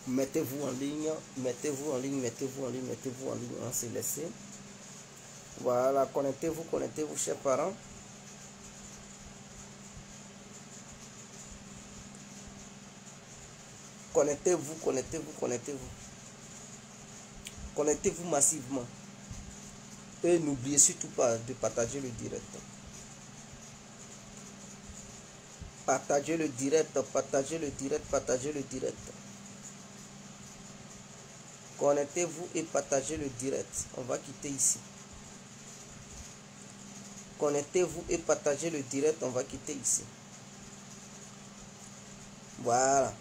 Mettez-vous en ligne, mettez-vous en ligne, mettez-vous en ligne, mettez-vous en ligne, on s'est laissé. Voilà, connectez-vous, chers parents. Connectez-vous, connectez-vous, connectez-vous. Connectez-vous massivement. Et n'oubliez surtout pas de partager le direct. Partagez le direct, partagez le direct, partagez le direct. Connectez-vous et partagez le direct. On va quitter ici. Connectez-vous et partagez le direct. On va quitter ici. Voilà.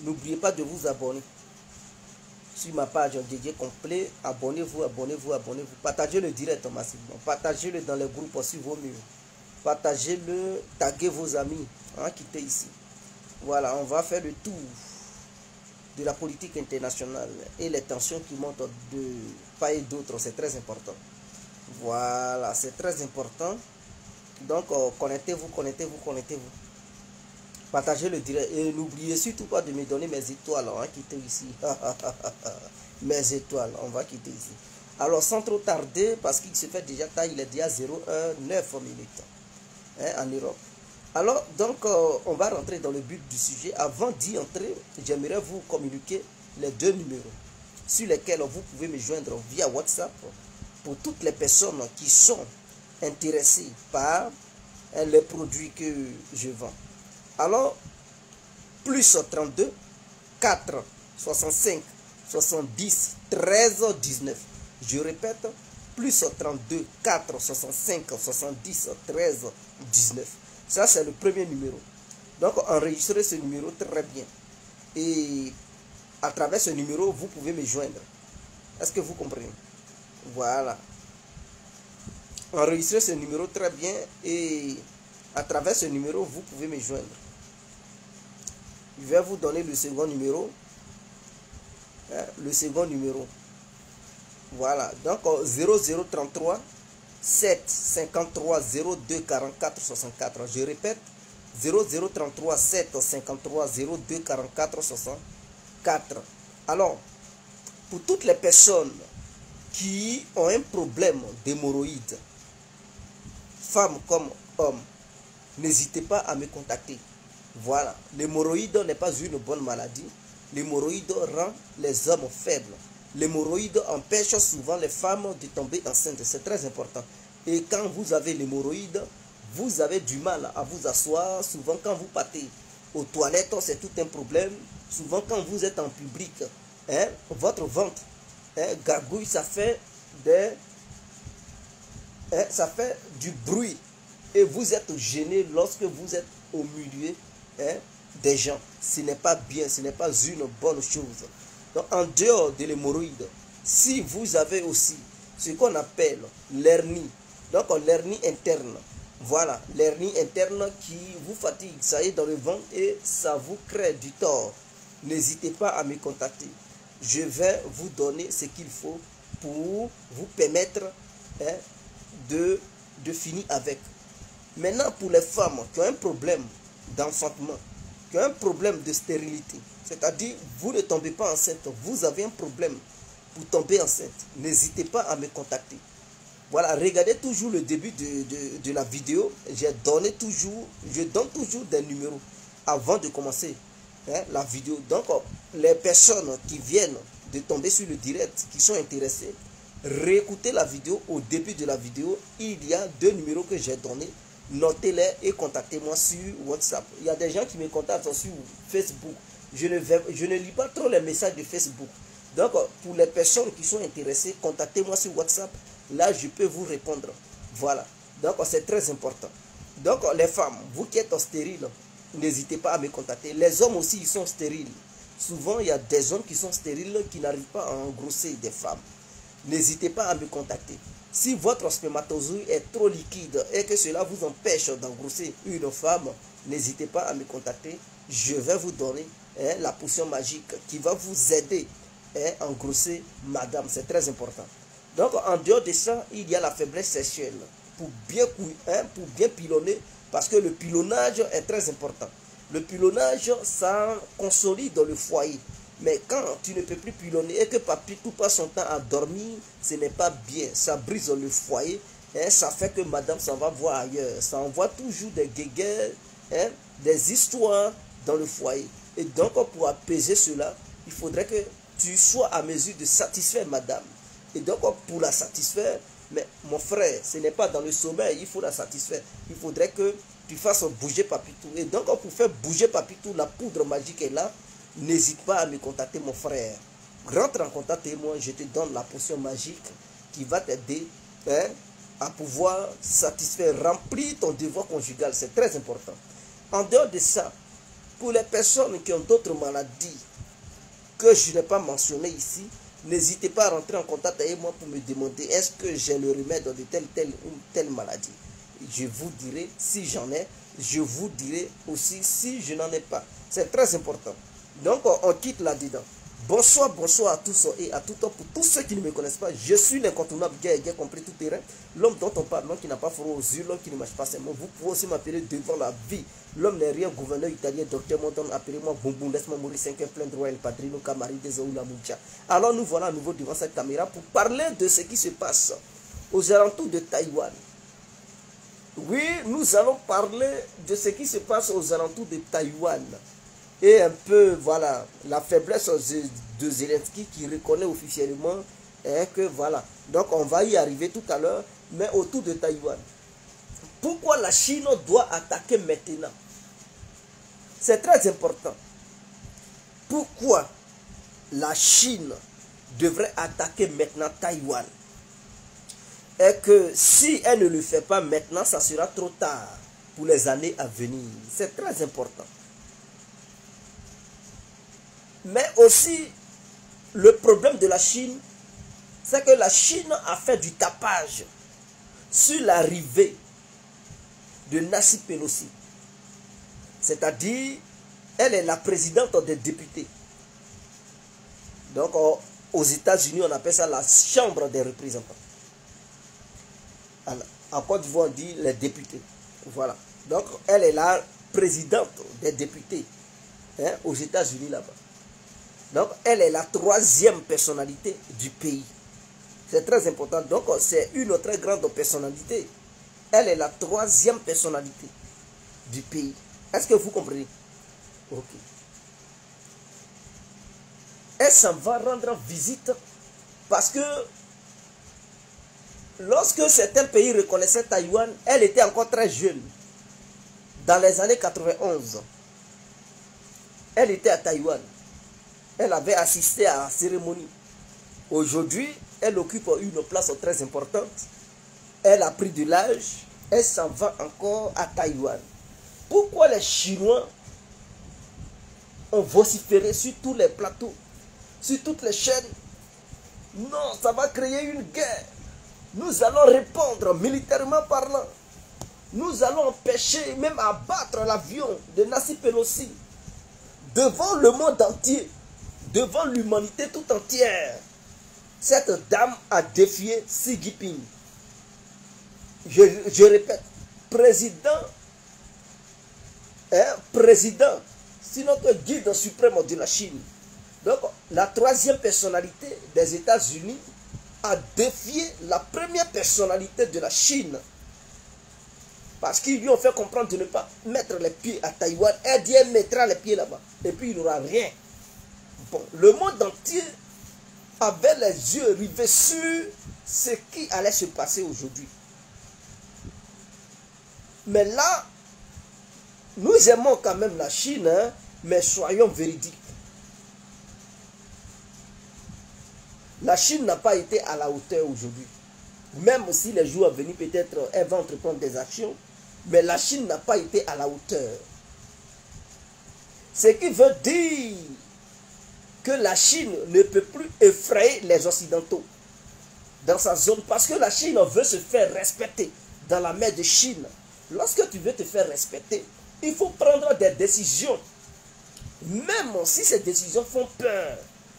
N'oubliez pas de vous abonner sur ma page dédiée complet. Abonnez-vous, abonnez-vous, abonnez-vous. Partagez le direct massivement. Partagez-le dans les groupes sur vos murs. Partagez-le, taguez vos amis. Quittez ici. Voilà, on va faire le tour de la politique internationale et les tensions qui montent de part et d'autre. C'est très important. Voilà, c'est très important. Donc, connectez-vous, connectez-vous, connectez-vous. Partagez le direct et n'oubliez surtout pas de me donner mes étoiles. On va quitter ici. Mes étoiles, on va quitter ici. Alors, sans trop tarder, parce qu'il se fait déjà tard, il est déjà 0,9 minutes en Europe. Alors, donc, on va rentrer dans le but du sujet. Avant d'y entrer, j'aimerais vous communiquer les deux numéros sur lesquels vous pouvez me joindre via WhatsApp pour toutes les personnes qui sont intéressées par les produits que je vends. Alors, plus 32 4 65 70 13 19. Je répète, plus 32 4 65 70 13 19. Ça, c'est le premier numéro. Donc, enregistrez ce numéro très bien. Et à travers ce numéro, vous pouvez me joindre. Est-ce que vous comprenez? Voilà. Enregistrez ce numéro très bien. Et à travers ce numéro, vous pouvez me joindre. Je vais vous donner le second numéro. Le second numéro. Voilà. Donc, 0033 7 53 02 44 64. Je répète, 0033 7 53 02 44 64. Alors, pour toutes les personnes qui ont un problème d'hémorroïdes, femmes comme hommes, n'hésitez pas à me contacter. Voilà, l'hémorroïde n'est pas une bonne maladie. L'hémorroïde rend les hommes faibles. L'hémorroïde empêche souvent les femmes de tomber enceintes. C'est très important. Et quand vous avez l'hémorroïde, vous avez du mal à vous asseoir. Souvent, quand vous partez aux toilettes, c'est tout un problème. Souvent, quand vous êtes en public, votre ventre gargouille, ça fait du bruit. Et vous êtes gêné lorsque vous êtes au milieu des gens. Ce n'est pas bien, ce n'est pas une bonne chose. Donc, en dehors de l'hémorroïde, si vous avez aussi ce qu'on appelle l'hernie, donc l'hernie interne, voilà, l'hernie interne qui vous fatigue, ça y est dans le ventre et ça vous crée du tort, n'hésitez pas à me contacter. Je vais vous donner ce qu'il faut pour vous permettre de finir avec. Maintenant, pour les femmes qui ont un problème d'enfantement, qui ont un problème de stérilité, c'est-à-dire vous ne tombez pas enceinte, vous avez un problème pour tomber enceinte, n'hésitez pas à me contacter. Voilà, regardez toujours le début de la vidéo, je donne toujours des numéros avant de commencer la vidéo. Donc, les personnes qui viennent de tomber sur le direct, qui sont intéressées, réécoutez la vidéo. Au début de la vidéo, il y a deux numéros que j'ai donnés. Notez-les et contactez-moi sur WhatsApp. Il y a des gens qui me contactent sur Facebook. Je ne lis pas trop les messages de Facebook. Donc, pour les personnes qui sont intéressées, contactez-moi sur WhatsApp. Là, je peux vous répondre. Voilà. Donc, c'est très important. Donc, les femmes, vous qui êtes stériles, n'hésitez pas à me contacter. Les hommes aussi, ils sont stériles. Souvent, il y a des hommes qui sont stériles qui n'arrivent pas à engrosser des femmes. N'hésitez pas à me contacter. Si votre spermatozoïde est trop liquide et que cela vous empêche d'engrosser une femme, n'hésitez pas à me contacter. Je vais vous donner la potion magique qui va vous aider à engrosser madame. C'est très important. Donc, en dehors de ça, il y a la faiblesse sexuelle. Pour bien pilonner, parce que le pilonnage est très important. Le pilonnage, ça consolide dans le foyer. Mais quand tu ne peux plus pilonner et que papy tout passe son temps à dormir, ce n'est pas bien. Ça brise le foyer. Hein, ça fait que madame s'en va voir ailleurs. Ça envoie toujours des guéguerres, hein, des histoires dans le foyer. Et donc, pour apaiser cela, il faudrait que tu sois à mesure de satisfaire madame. Et donc, pour la satisfaire, mais mon frère, ce n'est pas dans le sommeil, il faut la satisfaire. Il faudrait que tu fasses bouger Papitou. Et donc, pour faire bouger Papitou, la poudre magique est là. N'hésite pas à me contacter, mon frère. Rentre en contact avec moi, je te donne la potion magique qui va t'aider, hein, à pouvoir satisfaire, remplir ton devoir conjugal. C'est très important. En dehors de ça, pour les personnes qui ont d'autres maladies que je n'ai pas mentionnées ici, n'hésitez pas à rentrer en contact avec moi pour me demander est-ce que j'ai le remède de telle ou telle maladie. Je vous dirai si j'en ai, je vous dirai aussi si je n'en ai pas. C'est très important. Donc on quitte là-dedans. Bonsoir, bonsoir à tous et à tout temps. Pour tous ceux qui ne me connaissent pas, je suis l'incontournable guerre compris tout terrain. L'homme dont on parle, l'homme qui n'a pas froid aux yeux, l'homme qui ne marche pas ses mots. Vous pouvez aussi m'appeler devant la vie. L'homme n'est rien, gouverneur italien, docteur Monton, appelez-moi Boum, laisse-moi mourir 5 heures plein droit, El Padrino, Camari, Desoula, Moucha. Alors nous voilà à nouveau devant cette caméra pour parler de ce qui se passe aux alentours de Taïwan. Oui, nous allons parler de ce qui se passe aux alentours de Taïwan. Et un peu, voilà, la faiblesse de Zelensky qui reconnaît officiellement que voilà. Donc on va y arriver tout à l'heure, mais autour de Taïwan. Pourquoi la Chine doit attaquer maintenant? C'est très important. Pourquoi la Chine devrait attaquer maintenant Taïwan? Et que si elle ne le fait pas maintenant, ça sera trop tard pour les années à venir. C'est très important. Mais aussi, le problème de la Chine, c'est que la Chine a fait du tapage sur l'arrivée de Nancy Pelosi. C'est-à-dire, elle est la présidente des députés. Donc, aux États-Unis, on appelle ça la Chambre des représentants. En Côte d'Ivoire, on dit les députés. Voilà. Donc, elle est la présidente des députés, hein, aux États-Unis là-bas. Donc, elle est la troisième personnalité du pays. C'est très important. Donc, c'est une très grande personnalité. Elle est la troisième personnalité du pays. Est-ce que vous comprenez? Ok. Elle s'en va rendre visite parce que lorsque certains pays reconnaissaient Taïwan, elle était encore très jeune. Dans les années 91, elle était à Taïwan. Elle avait assisté à la cérémonie. Aujourd'hui, elle occupe une place très importante. Elle a pris de l'âge. Elle s'en va encore à Taïwan. Pourquoi les Chinois ont vociféré sur tous les plateaux, sur toutes les chaînes? Non, ça va créer une guerre. Nous allons répondre militairement parlant. Nous allons empêcher, même abattre l'avion de Nancy Pelosi devant le monde entier. Devant l'humanité tout entière. Cette dame a défié Xi Jinping. Je répète, président, sinon que guide suprême de la Chine. Donc, la troisième personnalité des États-Unis a défié la première personnalité de la Chine. Parce qu'ils lui ont fait comprendre de ne pas mettre les pieds à Taïwan. Elle dit qu'elle mettra les pieds là-bas. Et puis il n'aura rien. Bon, le monde entier avait les yeux rivés sur ce qui allait se passer aujourd'hui. Mais là, nous aimons quand même la Chine, hein, mais soyons véridiques. La Chine n'a pas été à la hauteur aujourd'hui. Même si les jours à venir, peut-être, elle va entreprendre des actions, mais la Chine n'a pas été à la hauteur. Ce qui veut dire que la Chine ne peut plus effrayer les Occidentaux dans sa zone parce que la Chine veut se faire respecter dans la mer de Chine. Lorsque tu veux te faire respecter, il faut prendre des décisions. Même si ces décisions font peur,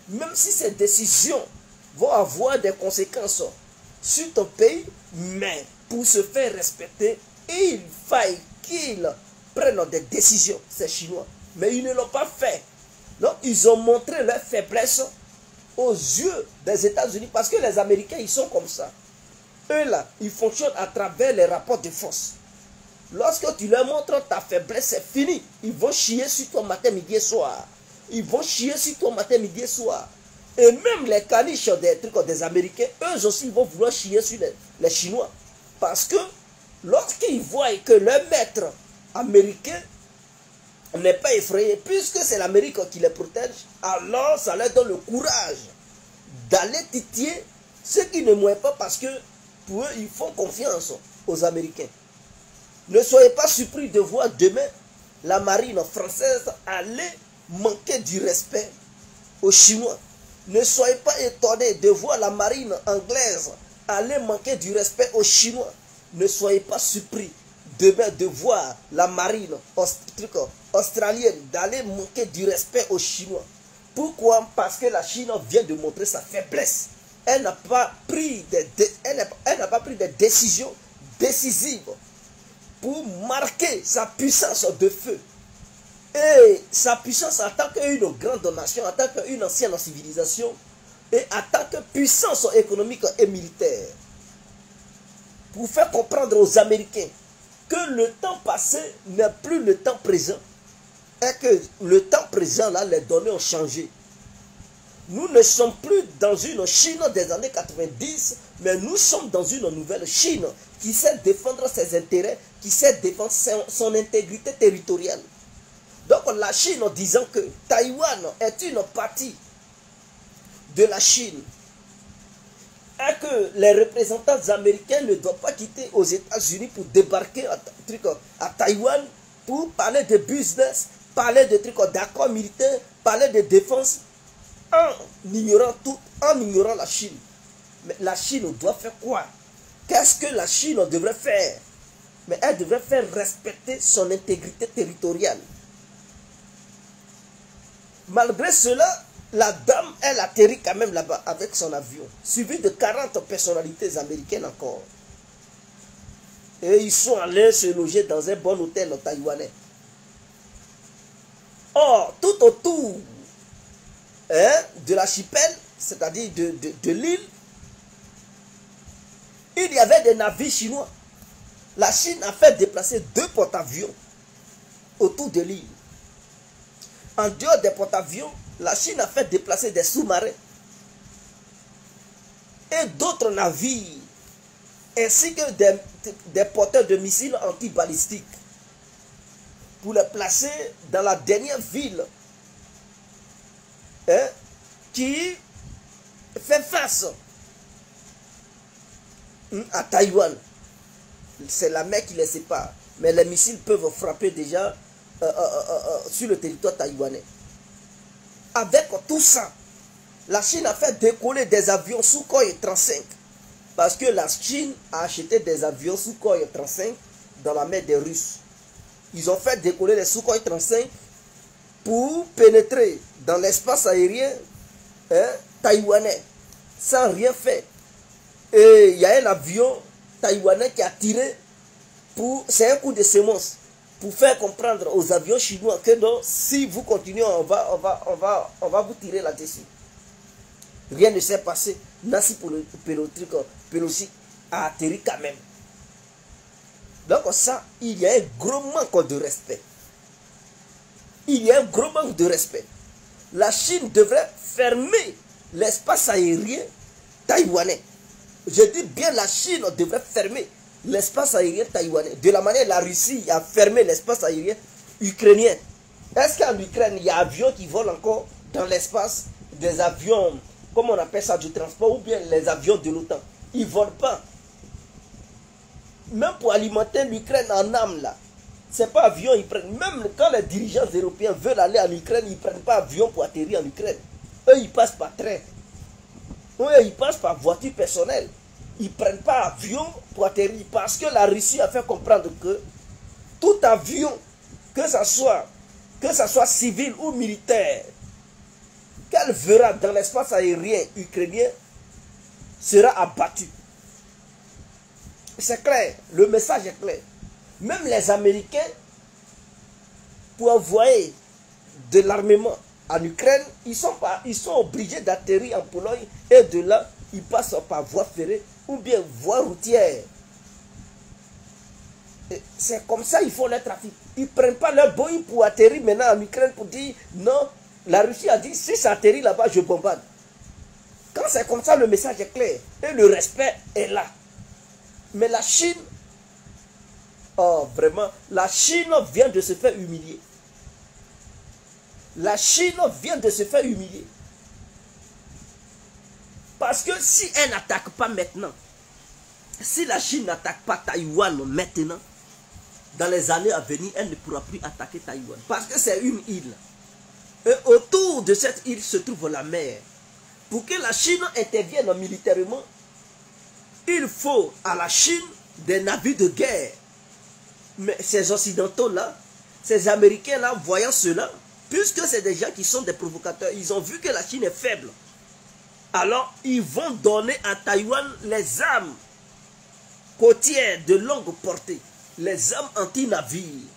même si ces décisions vont avoir des conséquences sur ton pays, mais pour se faire respecter, il faille qu'il prennent des décisions, ces Chinois. Mais ils ne l'ont pas fait. Donc, ils ont montré leur faiblesse aux yeux des États-Unis parce que les Américains, ils sont comme ça. Eux là, ils fonctionnent à travers les rapports de force. Lorsque tu leur montres ta faiblesse, c'est fini. Ils vont chier sur toi matin, midi et soir. Ils vont chier sur toi matin, midi et soir. Et même les caniches des trucs des Américains, eux aussi, ils vont vouloir chier sur les Chinois. Parce que lorsqu'ils voient que leur maître américain n'est pas effrayé, puisque c'est l'Amérique qui les protège, alors ça leur donne le courage d'aller titiller ceux qui ne mouillent pas parce que pour eux, ils font confiance aux Américains. Ne soyez pas surpris de voir demain la marine française aller manquer du respect aux Chinois. Ne soyez pas étonnés de voir la marine anglaise aller manquer du respect aux Chinois. Ne soyez pas surpris demain de voir la marine australienne d'aller manquer du respect aux Chinois. Pourquoi? Parce que la Chine vient de montrer sa faiblesse. Elle n'a pas pris des décisions décisives pour marquer sa puissance de feu. Et sa puissance en tant qu'une grande nation, en tant qu'une ancienne civilisation, et en tant que puissance économique et militaire. Pour faire comprendre aux Américains que le temps passé n'est plus le temps présent, et que le temps présent, là, les données ont changé. Nous ne sommes plus dans une Chine des années 90, mais nous sommes dans une nouvelle Chine qui sait défendre ses intérêts, qui sait défendre son intégrité territoriale. Donc la Chine en disant que Taïwan est une partie de la Chine et que les représentants américains ne doivent pas quitter aux États-Unis pour débarquer à Taïwan pour parler de business, parler de trucs d'accords militaires, parler de défense en ignorant tout, en ignorant la Chine. Mais la Chine doit faire quoi? Qu'est-ce que la Chine devrait faire? Mais elle devrait faire respecter son intégrité territoriale. Malgré cela, la dame, elle atterrit quand même là-bas avec son avion, suivi de 40 personnalités américaines encore. Et ils sont allés se loger dans un bon hôtel taïwanais. Or, tout autour de l'archipel, c'est-à-dire de l'île, il y avait des navires chinois. La Chine a fait déplacer 2 porte-avions autour de l'île. En dehors des porte-avions, la Chine a fait déplacer des sous-marins et d'autres navires, ainsi que des porteurs de missiles antibalistiques pour les placer dans la dernière ville qui fait face à Taïwan. C'est la mer qui les sépare, mais les missiles peuvent frapper déjà sur le territoire taïwanais. Avec tout ça, la Chine a fait décoller des avions Sukhoi 35 parce que la Chine a acheté des avions Sukhoi 35 dans la mer des Russes. Ils ont fait décoller les Sukhoi 35 pour pénétrer dans l'espace aérien taïwanais sans rien faire. Et il y a un avion taïwanais qui a tiré pour... C'est un coup de sémence pour faire comprendre aux avions chinois que non, si vous continuez, on va vous tirer là-dessus. Rien ne s'est passé. Nancy Pelosi a atterri quand même. Donc ça, il y a un gros manque de respect. Il y a un gros manque de respect. La Chine devrait fermer l'espace aérien taïwanais. Je dis bien la Chine devrait fermer l'espace aérien taïwanais. De la manière la Russie a fermé l'espace aérien ukrainien. Est-ce qu'en Ukraine, il y a des avions qui volent encore dans l'espace? Des avions, comment on appelle ça, du transport, ou bien les avions de l'OTAN? Ils ne volent pas. Même pour alimenter l'Ukraine en âme, là, c'est pas avion, ils prennent. Même quand les dirigeants européens veulent aller en Ukraine, ils ne prennent pas avion pour atterrir en Ukraine. Eux, ils passent par train. Eux, ils passent par voiture personnelle. Ils ne prennent pas avion pour atterrir parce que la Russie a fait comprendre que tout avion, que ce soit civil ou militaire, qu'elle verra dans l'espace aérien ukrainien, sera abattu. C'est clair, le message est clair. Même les Américains pour envoyer de l'armement en Ukraine, ils sont obligés d'atterrir en Pologne et de là, ils passent par voie ferrée ou bien voie routière. C'est comme ça qu'ils font leur trafic. Ils ne prennent pas leur Boeing pour atterrir maintenant en Ukraine pour dire non, la Russie a dit si ça atterrit là-bas, je bombarde. Quand c'est comme ça, le message est clair et le respect est là. Mais la Chine, oh vraiment, la Chine vient de se faire humilier. La Chine vient de se faire humilier. Parce que si elle n'attaque pas maintenant, si la Chine n'attaque pas Taïwan maintenant, dans les années à venir, elle ne pourra plus attaquer Taïwan. Parce que c'est une île. Et autour de cette île se trouve la mer. Pour que la Chine intervienne militairement, il faut à la Chine des navires de guerre. Mais ces Occidentaux-là, ces Américains-là, voyant cela, puisque c'est des gens qui sont des provocateurs, ils ont vu que la Chine est faible. Alors, ils vont donner à Taïwan les armes côtières de longue portée, les armes anti-navires.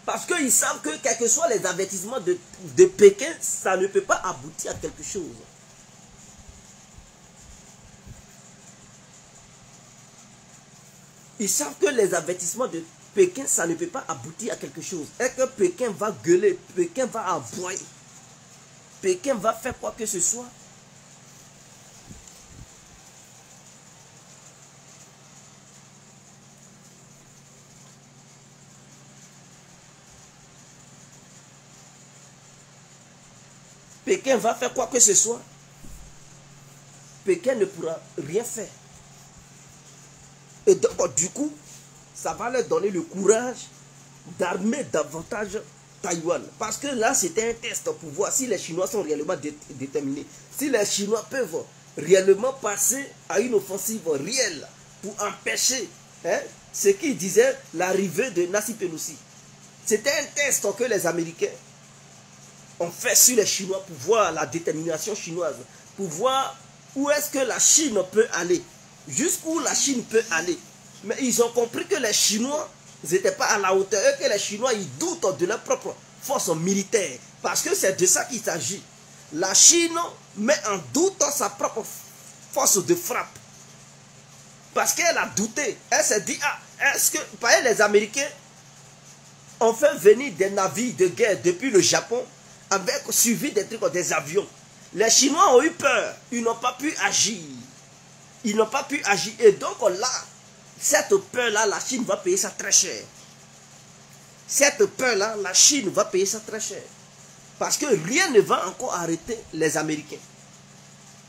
Parce qu'ils savent que, quels que soient les avertissements de Pékin, ça ne peut pas aboutir à quelque chose. Ils savent que les avertissements de Pékin, ça ne peut pas aboutir à quelque chose. Et que Pékin va gueuler, Pékin va aboyer, Pékin va faire quoi que ce soit. Pékin va faire quoi que ce soit. Pékin ne pourra rien faire. Et donc, du coup, ça va leur donner le courage d'armer davantage Taïwan. Parce que là, c'était un test pour voir si les Chinois sont réellement déterminés. Si les Chinois peuvent réellement passer à une offensive réelle pour empêcher ce qu'ils disaient l'arrivée de Nancy Pelosi. C'était un test que les Américains ont fait sur les Chinois pour voir la détermination chinoise. Pour voir où est-ce que la Chine peut aller. Jusqu'où la Chine peut aller. Mais ils ont compris que les Chinois n'étaient pas à la hauteur et que les Chinois ils doutent de leur propre force militaire. Parce que c'est de ça qu'il s'agit. La Chine met en doute sa propre force de frappe. Parce qu'elle a douté. Elle s'est dit, ah, est-ce que les Américains ont fait venir des navires de guerre depuis le Japon avec suivi des trucs, des avions. Les Chinois ont eu peur. Ils n'ont pas pu agir. Ils n'ont pas pu agir. Et donc là, cette peur-là, la Chine va payer ça très cher. Cette peur-là, la Chine va payer ça très cher. Parce que rien ne va encore arrêter les Américains.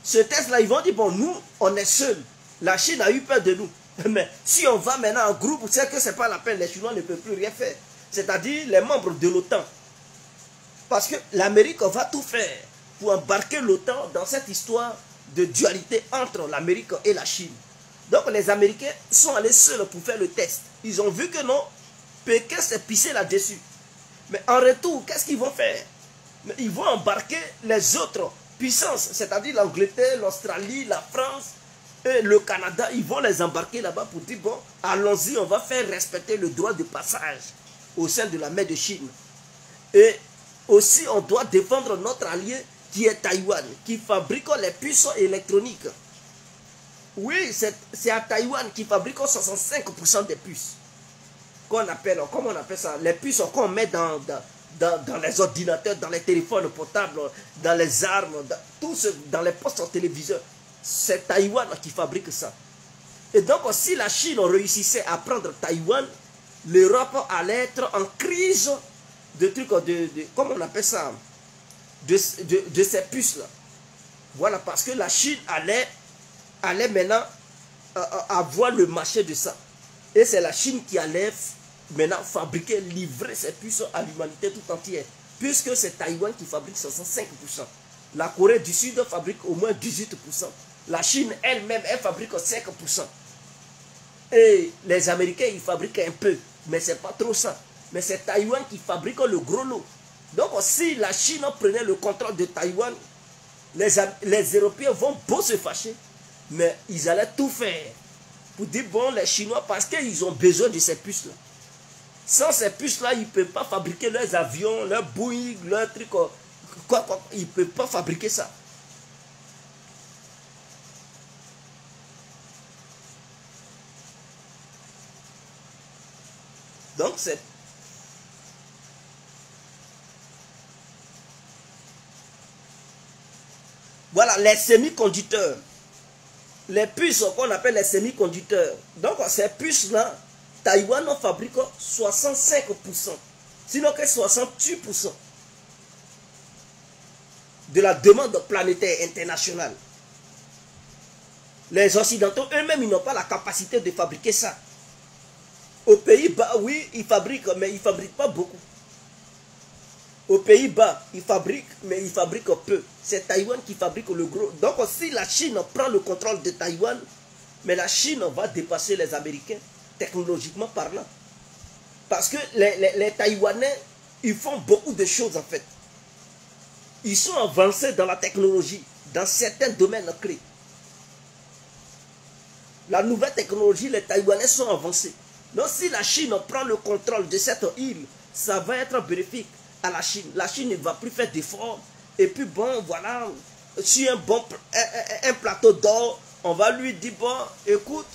Ce test-là, ils vont dire, bon, nous, on est seuls. La Chine a eu peur de nous. Mais si on va maintenant en groupe, c'est que ce n'est pas la peine. Les Chinois ne peuvent plus rien faire. C'est-à-dire les membres de l'OTAN. Parce que l'Amérique va tout faire pour embarquer l'OTAN dans cette histoire de dualité entre l'Amérique et la Chine. Donc les Américains sont allés seuls pour faire le test. Ils ont vu que non, Pékin s'est pissé là-dessus. Mais en retour, qu'est-ce qu'ils vont faire? Ils vont embarquer les autres puissances, c'est-à-dire l'Angleterre, l'Australie, la France et le Canada. Ils vont les embarquer là-bas pour dire, bon, allons-y, on va faire respecter le droit de passage au sein de la mer de Chine. Et aussi, on doit défendre notre allié qui est Taïwan, qui fabrique les puces électroniques. Oui, c'est à Taïwan qui fabrique 65% des puces. Comment on appelle ça? Les puces qu'on met dans les ordinateurs, dans les téléphones portables, dans les armes, dans les postes téléviseurs. C'est Taïwan qui fabrique ça. Et donc, si la Chine réussissait à prendre Taïwan, l'Europe allait être en crise de trucs, comment on appelle ça, de ces puces-là. Voilà, parce que la Chine allait maintenant avoir le marché de ça. Et c'est la Chine qui allait maintenant fabriquer, livrer ces puces à l'humanité tout entière. Puisque c'est Taïwan qui fabrique 65%. La Corée du Sud fabrique au moins 18%. La Chine elle-même, elle fabrique 5%. Et les Américains, ils fabriquent un peu. Mais ce n'est pas trop ça. Mais c'est Taïwan qui fabrique le gros lot. Donc si la Chine prenait le contrôle de Taïwan, les Européens vont beau se fâcher, mais ils allaient tout faire pour dire, bon, les Chinois, parce qu'ils ont besoin de ces puces-là. Sans ces puces-là, ils ne peuvent pas fabriquer leurs avions, leurs Boeing, leurs trucs. Ils ne peuvent pas fabriquer ça. Donc, c'est... Voilà, les semi-conducteurs. Les puces qu'on appelle les semi-conducteurs. Donc, ces puces-là, Taïwan en fabrique 65%. Sinon que 68% de la demande planétaire internationale. Les Occidentaux eux-mêmes, ils n'ont pas la capacité de fabriquer ça. Aux Pays-Bas, oui, ils fabriquent, mais ils ne fabriquent pas beaucoup. Aux Pays-Bas, ils fabriquent, mais ils fabriquent peu. C'est Taïwan qui fabrique le gros. Donc, si la Chine prend le contrôle de Taïwan, mais la Chine va dépasser les Américains, technologiquement parlant. Parce que les Taïwanais, ils font beaucoup de choses en fait. Ils sont avancés dans la technologie, dans certains domaines clés. La nouvelle technologie, les Taïwanais sont avancés. Donc si la Chine prend le contrôle de cette île, ça va être bénéfique à la Chine. La Chine ne va plus faire d'efforts. Et puis bon, voilà, sur un plateau d'or, on va lui dire, bon, écoute,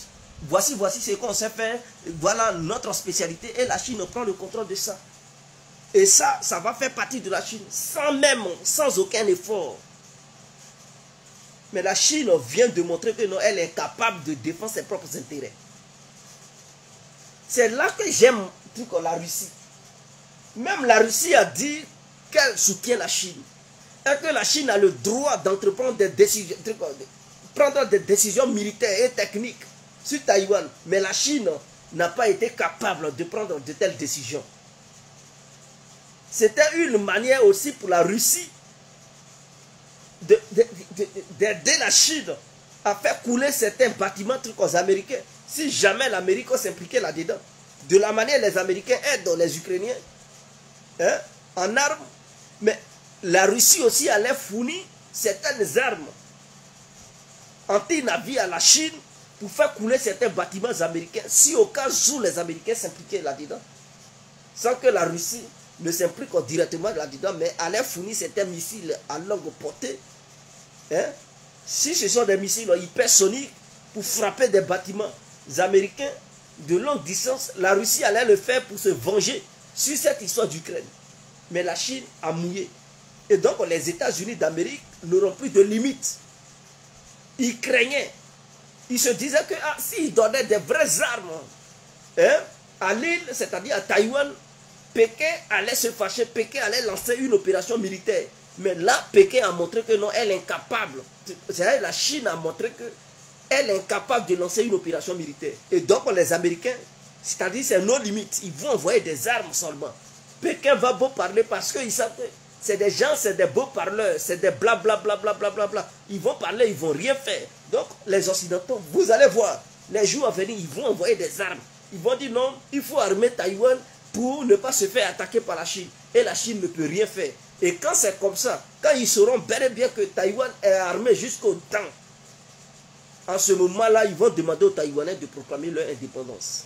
voici ce qu'on sait faire, voilà notre spécialité, et la Chine prend le contrôle de ça. Et ça va faire partie de la Chine, sans aucun effort. Mais la Chine vient de montrer que non, elle est capable de défendre ses propres intérêts. C'est là que j'aime la Russie. Même la Russie a dit qu'elle soutient la Chine. Et que la Chine a le droit d'entreprendre des décisions, prendre des décisions militaires et techniques sur Taïwan. Mais la Chine n'a pas été capable de prendre de telles décisions. C'était une manière aussi pour la Russie d'aider la Chine à faire couler certains bâtiments aux Américains. Si jamais l'Amérique s'impliquait là-dedans. De la manière les Américains aident les Ukrainiens en armes. Mais la Russie aussi allait fournir certaines armes anti-navires à la Chine pour faire couler certains bâtiments américains. Si au cas où les Américains s'impliquaient là-dedans. Sans que la Russie ne s'implique directement là-dedans, mais allait fournir certains missiles à longue portée. Si ce sont des missiles hypersoniques pour frapper des bâtiments américains de longue distance, la Russie allait le faire pour se venger sur cette histoire d'Ukraine. Mais la Chine a mouillé. Et donc les États-Unis d'Amérique n'auront plus de limites. Ils craignaient. Ils se disaient que s'ils donnaient des vraies armes à l'île, c'est-à-dire à Taïwan, Pékin allait se fâcher, Pékin allait lancer une opération militaire. Mais là, Pékin a montré que non, elle est incapable. C'est-à-dire la Chine a montré qu'elle est incapable de lancer une opération militaire. Et donc les Américains, c'est-à-dire c'est nos limites, ils vont envoyer des armes seulement. Pékin va beau parler parce qu'ils savent que c'est des gens, c'est des beaux parleurs, c'est des blablabla. Ils vont parler, ils vont rien faire. Donc les Occidentaux, vous allez voir, les jours à venir, ils vont envoyer des armes. Ils vont dire non, il faut armer Taïwan pour ne pas se faire attaquer par la Chine. Et la Chine ne peut rien faire. Et quand c'est comme ça, quand ils sauront bel et bien que Taïwan est armé jusqu'au temps, en ce moment-là, ils vont demander aux Taïwanais de proclamer leur indépendance.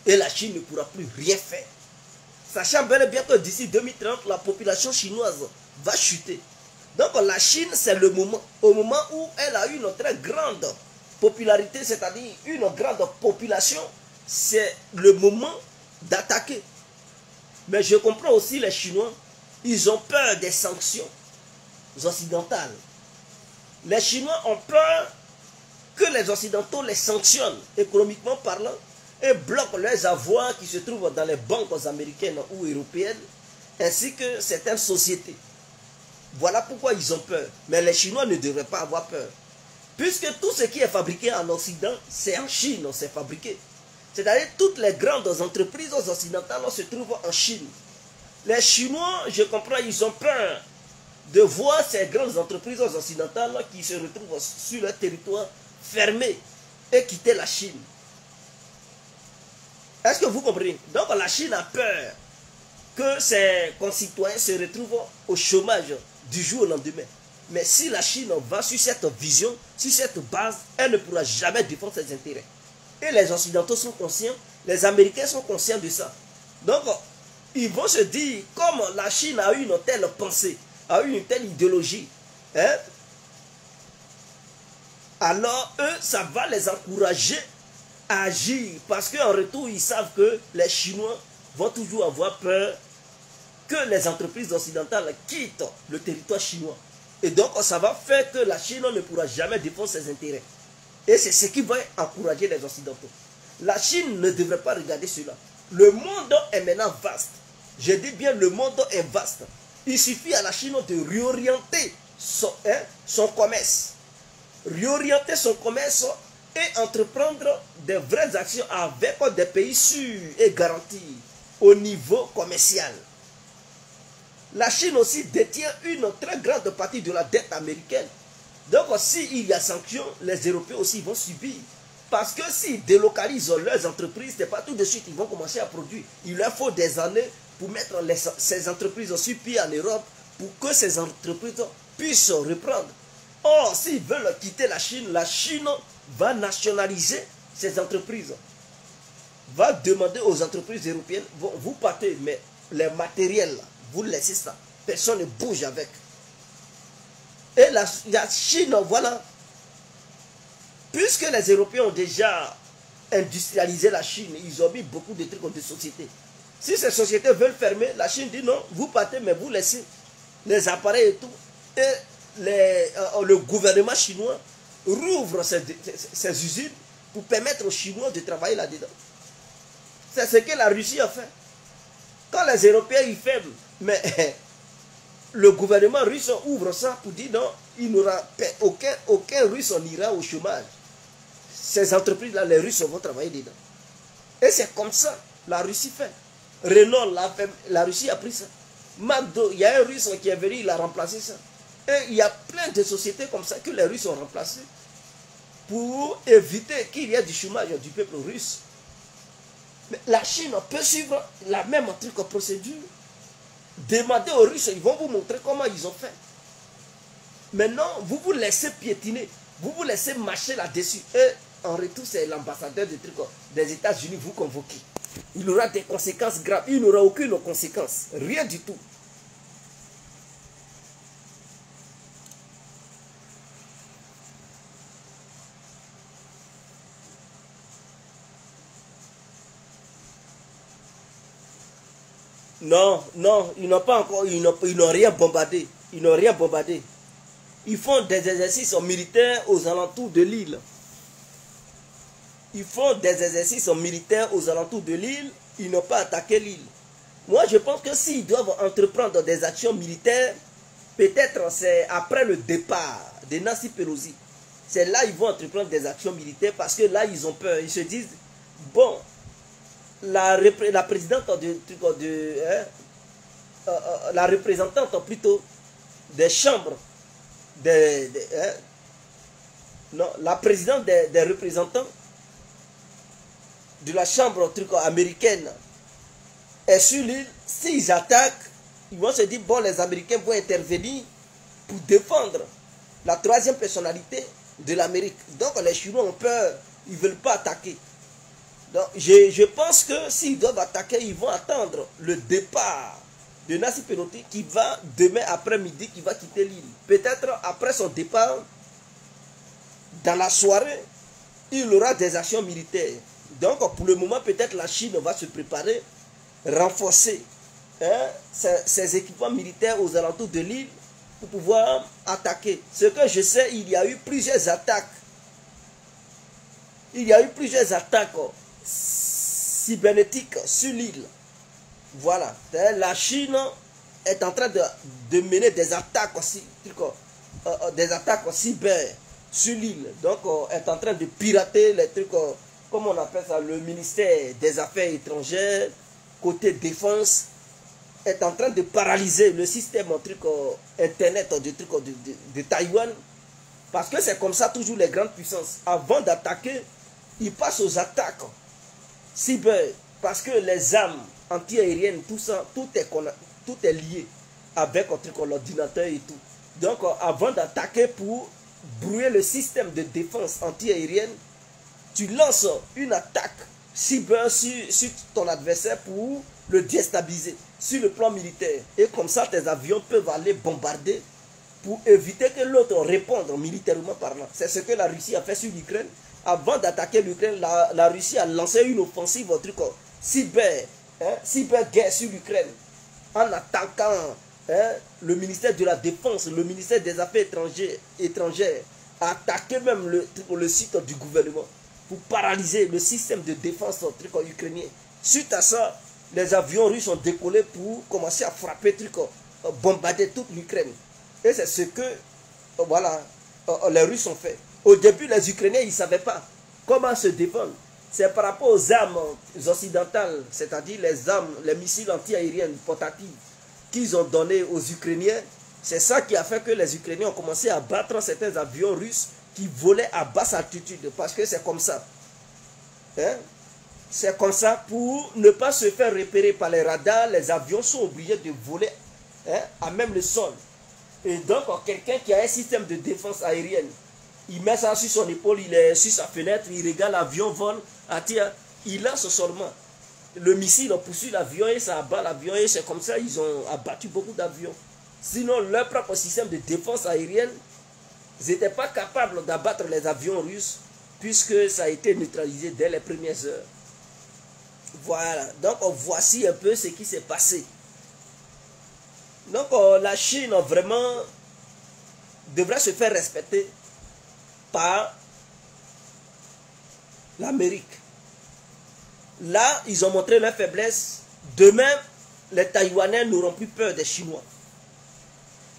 Et la Chine ne pourra plus rien faire. Sachant bel et bien que d'ici 2030, la population chinoise va chuter. Donc la Chine, c'est le moment, au moment où elle a une très grande popularité, c'est-à-dire une grande population, c'est le moment d'attaquer. Mais je comprends aussi les Chinois, ils ont peur des sanctions occidentales. Les Chinois ont peur que les Occidentaux les sanctionnent économiquement parlant et bloquent leurs avoirs qui se trouvent dans les banques américaines ou européennes, ainsi que certaines sociétés. Voilà pourquoi ils ont peur. Mais les Chinois ne devraient pas avoir peur. Puisque tout ce qui est fabriqué en Occident, c'est en Chine, c'est fabriqué. C'est-à-dire toutes les grandes entreprises occidentales se trouvent en Chine. Les Chinois, je comprends, ils ont peur de voir ces grandes entreprises occidentales qui se retrouvent sur leur territoire fermé et quitter la Chine. Est-ce que vous comprenez? Donc la Chine a peur que ses concitoyens se retrouvent au chômage du jour au lendemain. Mais si la Chine va sur cette vision, sur cette base, elle ne pourra jamais défendre ses intérêts. Et les Occidentaux sont conscients, Les Américains sont conscients de ça. Donc, ils vont se dire, comme la Chine a eu une telle pensée, a eu une telle idéologie, hein, alors eux, ça va les encourager à agir. Parce qu'en retour, ils savent que les Chinois vont toujours avoir peur que les entreprises occidentales quittent le territoire chinois. Et donc, ça va faire que la Chine ne pourra jamais défendre ses intérêts. Et c'est ce qui va encourager les Occidentaux. La Chine ne devrait pas regarder cela. Le monde est maintenant vaste. Je dis bien, le monde est vaste. Il suffit à la Chine de réorienter son commerce. Réorienter son commerce et entreprendre des vraies actions avec des pays sûrs et garantis au niveau commercial. La Chine aussi détient une très grande partie de la dette américaine. Donc, s'il y a sanctions, les Européens aussi vont subir. Parce que s'ils délocalisent leurs entreprises, ce n'est pas tout de suite qu'ils vont commencer à produire. Il leur faut des années pour mettre ces entreprises sur pied en Europe pour que ces entreprises puissent reprendre. Or, s'ils veulent quitter la Chine va nationaliser ces entreprises. Va demander aux entreprises européennes, vous partez, mais les matériels, vous laissez ça. Personne ne bouge avec. Et la Chine, voilà, puisque les Européens ont déjà industrialisé la Chine, ils ont mis beaucoup de trucs de sociétés. Si ces sociétés veulent fermer, la Chine dit non, vous partez, mais vous laissez les appareils et tout. Et le gouvernement chinois rouvre ces usines pour permettre aux Chinois de travailler là-dedans. C'est ce que la Russie a fait. Quand les Européens y ferment, mais le gouvernement russe ouvre ça pour dire non, il n'aura aucun Russe n'ira au chômage. Ces entreprises-là, les Russes vont travailler dedans. Et c'est comme ça la Russie fait. Renault, la Russie a pris ça. McDo, il y a un Russe qui est venu, il a remplacé ça. Et il y a plein de sociétés comme ça que les Russes ont remplacées pour éviter qu'il y ait du chômage du peuple russe. Mais la Chine peut suivre la même procédure. Demandez aux Russes, ils vont vous montrer comment ils ont fait. Maintenant, vous vous laissez piétiner, vous vous laissez marcher là-dessus. Et en retour, c'est l'ambassadeur des États-Unis vous convoquez. Il aura des conséquences graves. Il n'aura aucune conséquence. Rien du tout. Non, non, ils n'ont pas encore, ils n'ont rien bombardé. Ils n'ont rien bombardé. Ils font des exercices militaires aux alentours de l'île. Ils font des exercices militaires aux alentours de l'île. Ils n'ont pas attaqué l'île. Moi, je pense que s'ils doivent entreprendre des actions militaires, peut-être c'est après le départ de Nancy Pelosi. C'est là qu'ils vont entreprendre des actions militaires parce que là, ils ont peur. Ils se disent, bon, la présidente la représentante plutôt des chambres, non, la présidente des représentants de la chambre américaine est sur l'île. S'ils attaquent, ils vont se dire, bon, les Américains vont intervenir pour défendre la troisième personnalité de l'Amérique. Donc les Chinois ont peur, ils ne veulent pas attaquer. Donc je pense que s'ils doivent attaquer, ils vont attendre le départ de Nancy Pelosi qui va demain après-midi, qui va quitter l'île. Peut-être après son départ, dans la soirée, il aura des actions militaires. Donc pour le moment, peut-être la Chine va se préparer, renforcer ses équipements militaires aux alentours de l'île pour pouvoir attaquer. Ce que je sais, il y a eu plusieurs attaques. Il y a eu plusieurs attaques cybernétiques sur l'île. Voilà. La Chine est en train de mener des attaques aussi, des attaques cyber sur l'île. Donc, est en train de pirater les trucs, comme on appelle ça, le ministère des Affaires étrangères, côté défense, est en train de paralyser le système internet de Taïwan. Parce que c'est comme ça toujours les grandes puissances. Avant d'attaquer, ils passent aux attaques cyber. Parce que les armes anti-aériennes, tout ça, tout est lié avec l'ordinateur et tout. Donc, avant d'attaquer pour brouiller le système de défense anti-aérienne, tu lances une attaque cyber sur ton adversaire pour le déstabiliser sur le plan militaire. Et comme ça, tes avions peuvent aller bombarder pour éviter que l'autre réponde militairement parlant. C'est ce que la Russie a fait sur l'Ukraine. Avant d'attaquer l'Ukraine, la Russie a lancé une offensive cyber guerre sur l'Ukraine en attaquant le ministère de la Défense, le ministère des Affaires étrangères, a attaqué même le site du gouvernement pour paralyser le système de défense ukrainien. Suite à ça, les avions russes ont décollé pour commencer à frapper, bombarder toute l'Ukraine. Et c'est ce que voilà, les Russes ont fait. Au début, les Ukrainiens, ils ne savaient pas comment se défendre. C'est par rapport aux armes occidentales, c'est-à-dire les missiles anti-aériens portatifs qu'ils ont donnés aux Ukrainiens. C'est ça qui a fait que les Ukrainiens ont commencé à battre certains avions russes qui volaient à basse altitude. Parce que c'est comme ça. Hein? C'est comme ça, pour ne pas se faire repérer par les radars, les avions sont obligés de voler à même le sol. Et donc, quelqu'un qui a un système de défense aérienne, il met ça sur son épaule, il est sur sa fenêtre, il regarde l'avion vol, il lance seulement. Le missile poursuit l'avion et ça abat l'avion, et c'est comme ça ils ont abattu beaucoup d'avions. Sinon, leur propre système de défense aérienne, ils n'étaient pas capables d'abattre les avions russes, puisque ça a été neutralisé dès les premières heures. Voilà, donc voici un peu ce qui s'est passé. Donc la Chine vraiment devrait se faire respecter par l'Amérique. Là, ils ont montré leur faiblesse. Demain, les Taïwanais n'auront plus peur des Chinois.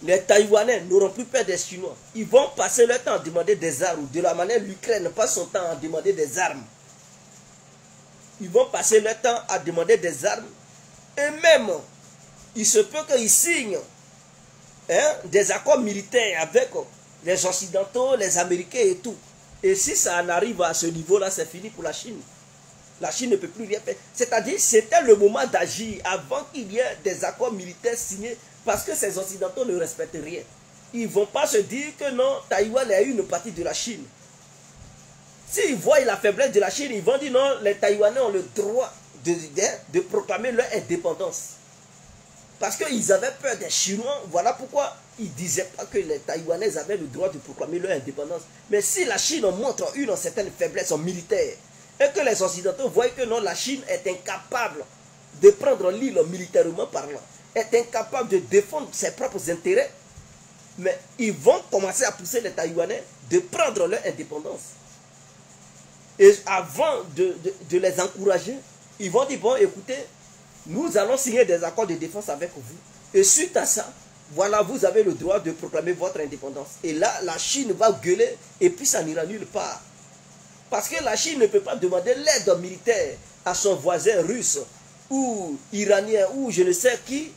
Les Taïwanais n'auront plus peur des Chinois. Ils vont passer leur temps à demander des armes. De la manière l'Ukraine passe son temps à demander des armes. Ils vont passer leur temps à demander des armes. Et même, il se peut qu'ils signent des accords militaires avec les Occidentaux, les Américains et tout. Et si ça en arrive à ce niveau-là, c'est fini pour la Chine. La Chine ne peut plus rien faire. C'est-à-dire, c'était le moment d'agir avant qu'il y ait des accords militaires signés, parce que ces Occidentaux ne respectent rien. Ils ne vont pas se dire que non, Taïwan est une partie de la Chine. S'ils voient la faiblesse de la Chine, ils vont dire non, les Taïwanais ont le droit de proclamer leur indépendance. Parce qu'ils avaient peur des Chinois, voilà pourquoi ils ne disaient pas que les Taïwanais avaient le droit de proclamer leur indépendance. Mais si la Chine montre une certaine faiblesse militaire, et que les Occidentaux voient que non, la Chine est incapable de prendre l'île militairement parlant, est incapable de défendre ses propres intérêts, mais ils vont commencer à pousser les Taïwanais de prendre leur indépendance. Et avant de les encourager, ils vont dire, bon, écoutez, nous allons signer des accords de défense avec vous. Et suite à ça, voilà, vous avez le droit de proclamer votre indépendance. Et là, la Chine va gueuler et puis ça n'ira nulle part. Parce que la Chine ne peut pas demander l'aide militaire à son voisin russe ou iranien ou je ne sais qui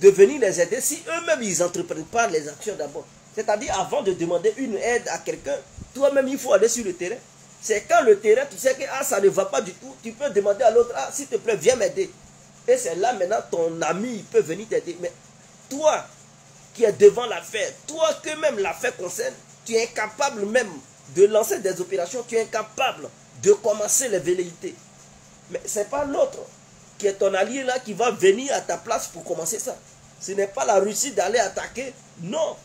de venir les aider si eux-mêmes ils n'entreprennent pas les actions d'abord. C'est-à-dire avant de demander une aide à quelqu'un, toi-même il faut aller sur le terrain. C'est quand le terrain, tu sais que ça ne va pas du tout, tu peux demander à l'autre, s'il te plaît, viens m'aider. Et c'est là maintenant ton ami il peut venir t'aider. Mais toi qui es devant l'affaire, toi que même l'affaire concerne, tu es incapable même de lancer des opérations, tu es incapable de commencer les velléités. Mais ce n'est pas l'autre qui est ton allié là qui va venir à ta place pour commencer ça. Ce n'est pas la Russie d'aller attaquer, non.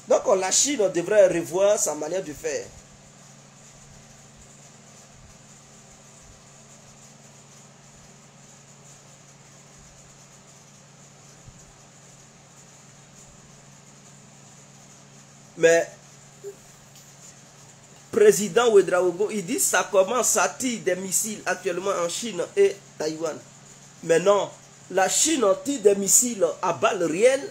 Donc la Chine devrait revoir sa manière de faire. Mais président Ouedraogo, il dit ça commence à tirer des missiles actuellement en Chine et Taïwan. Mais non, la Chine tire des missiles à balles réelles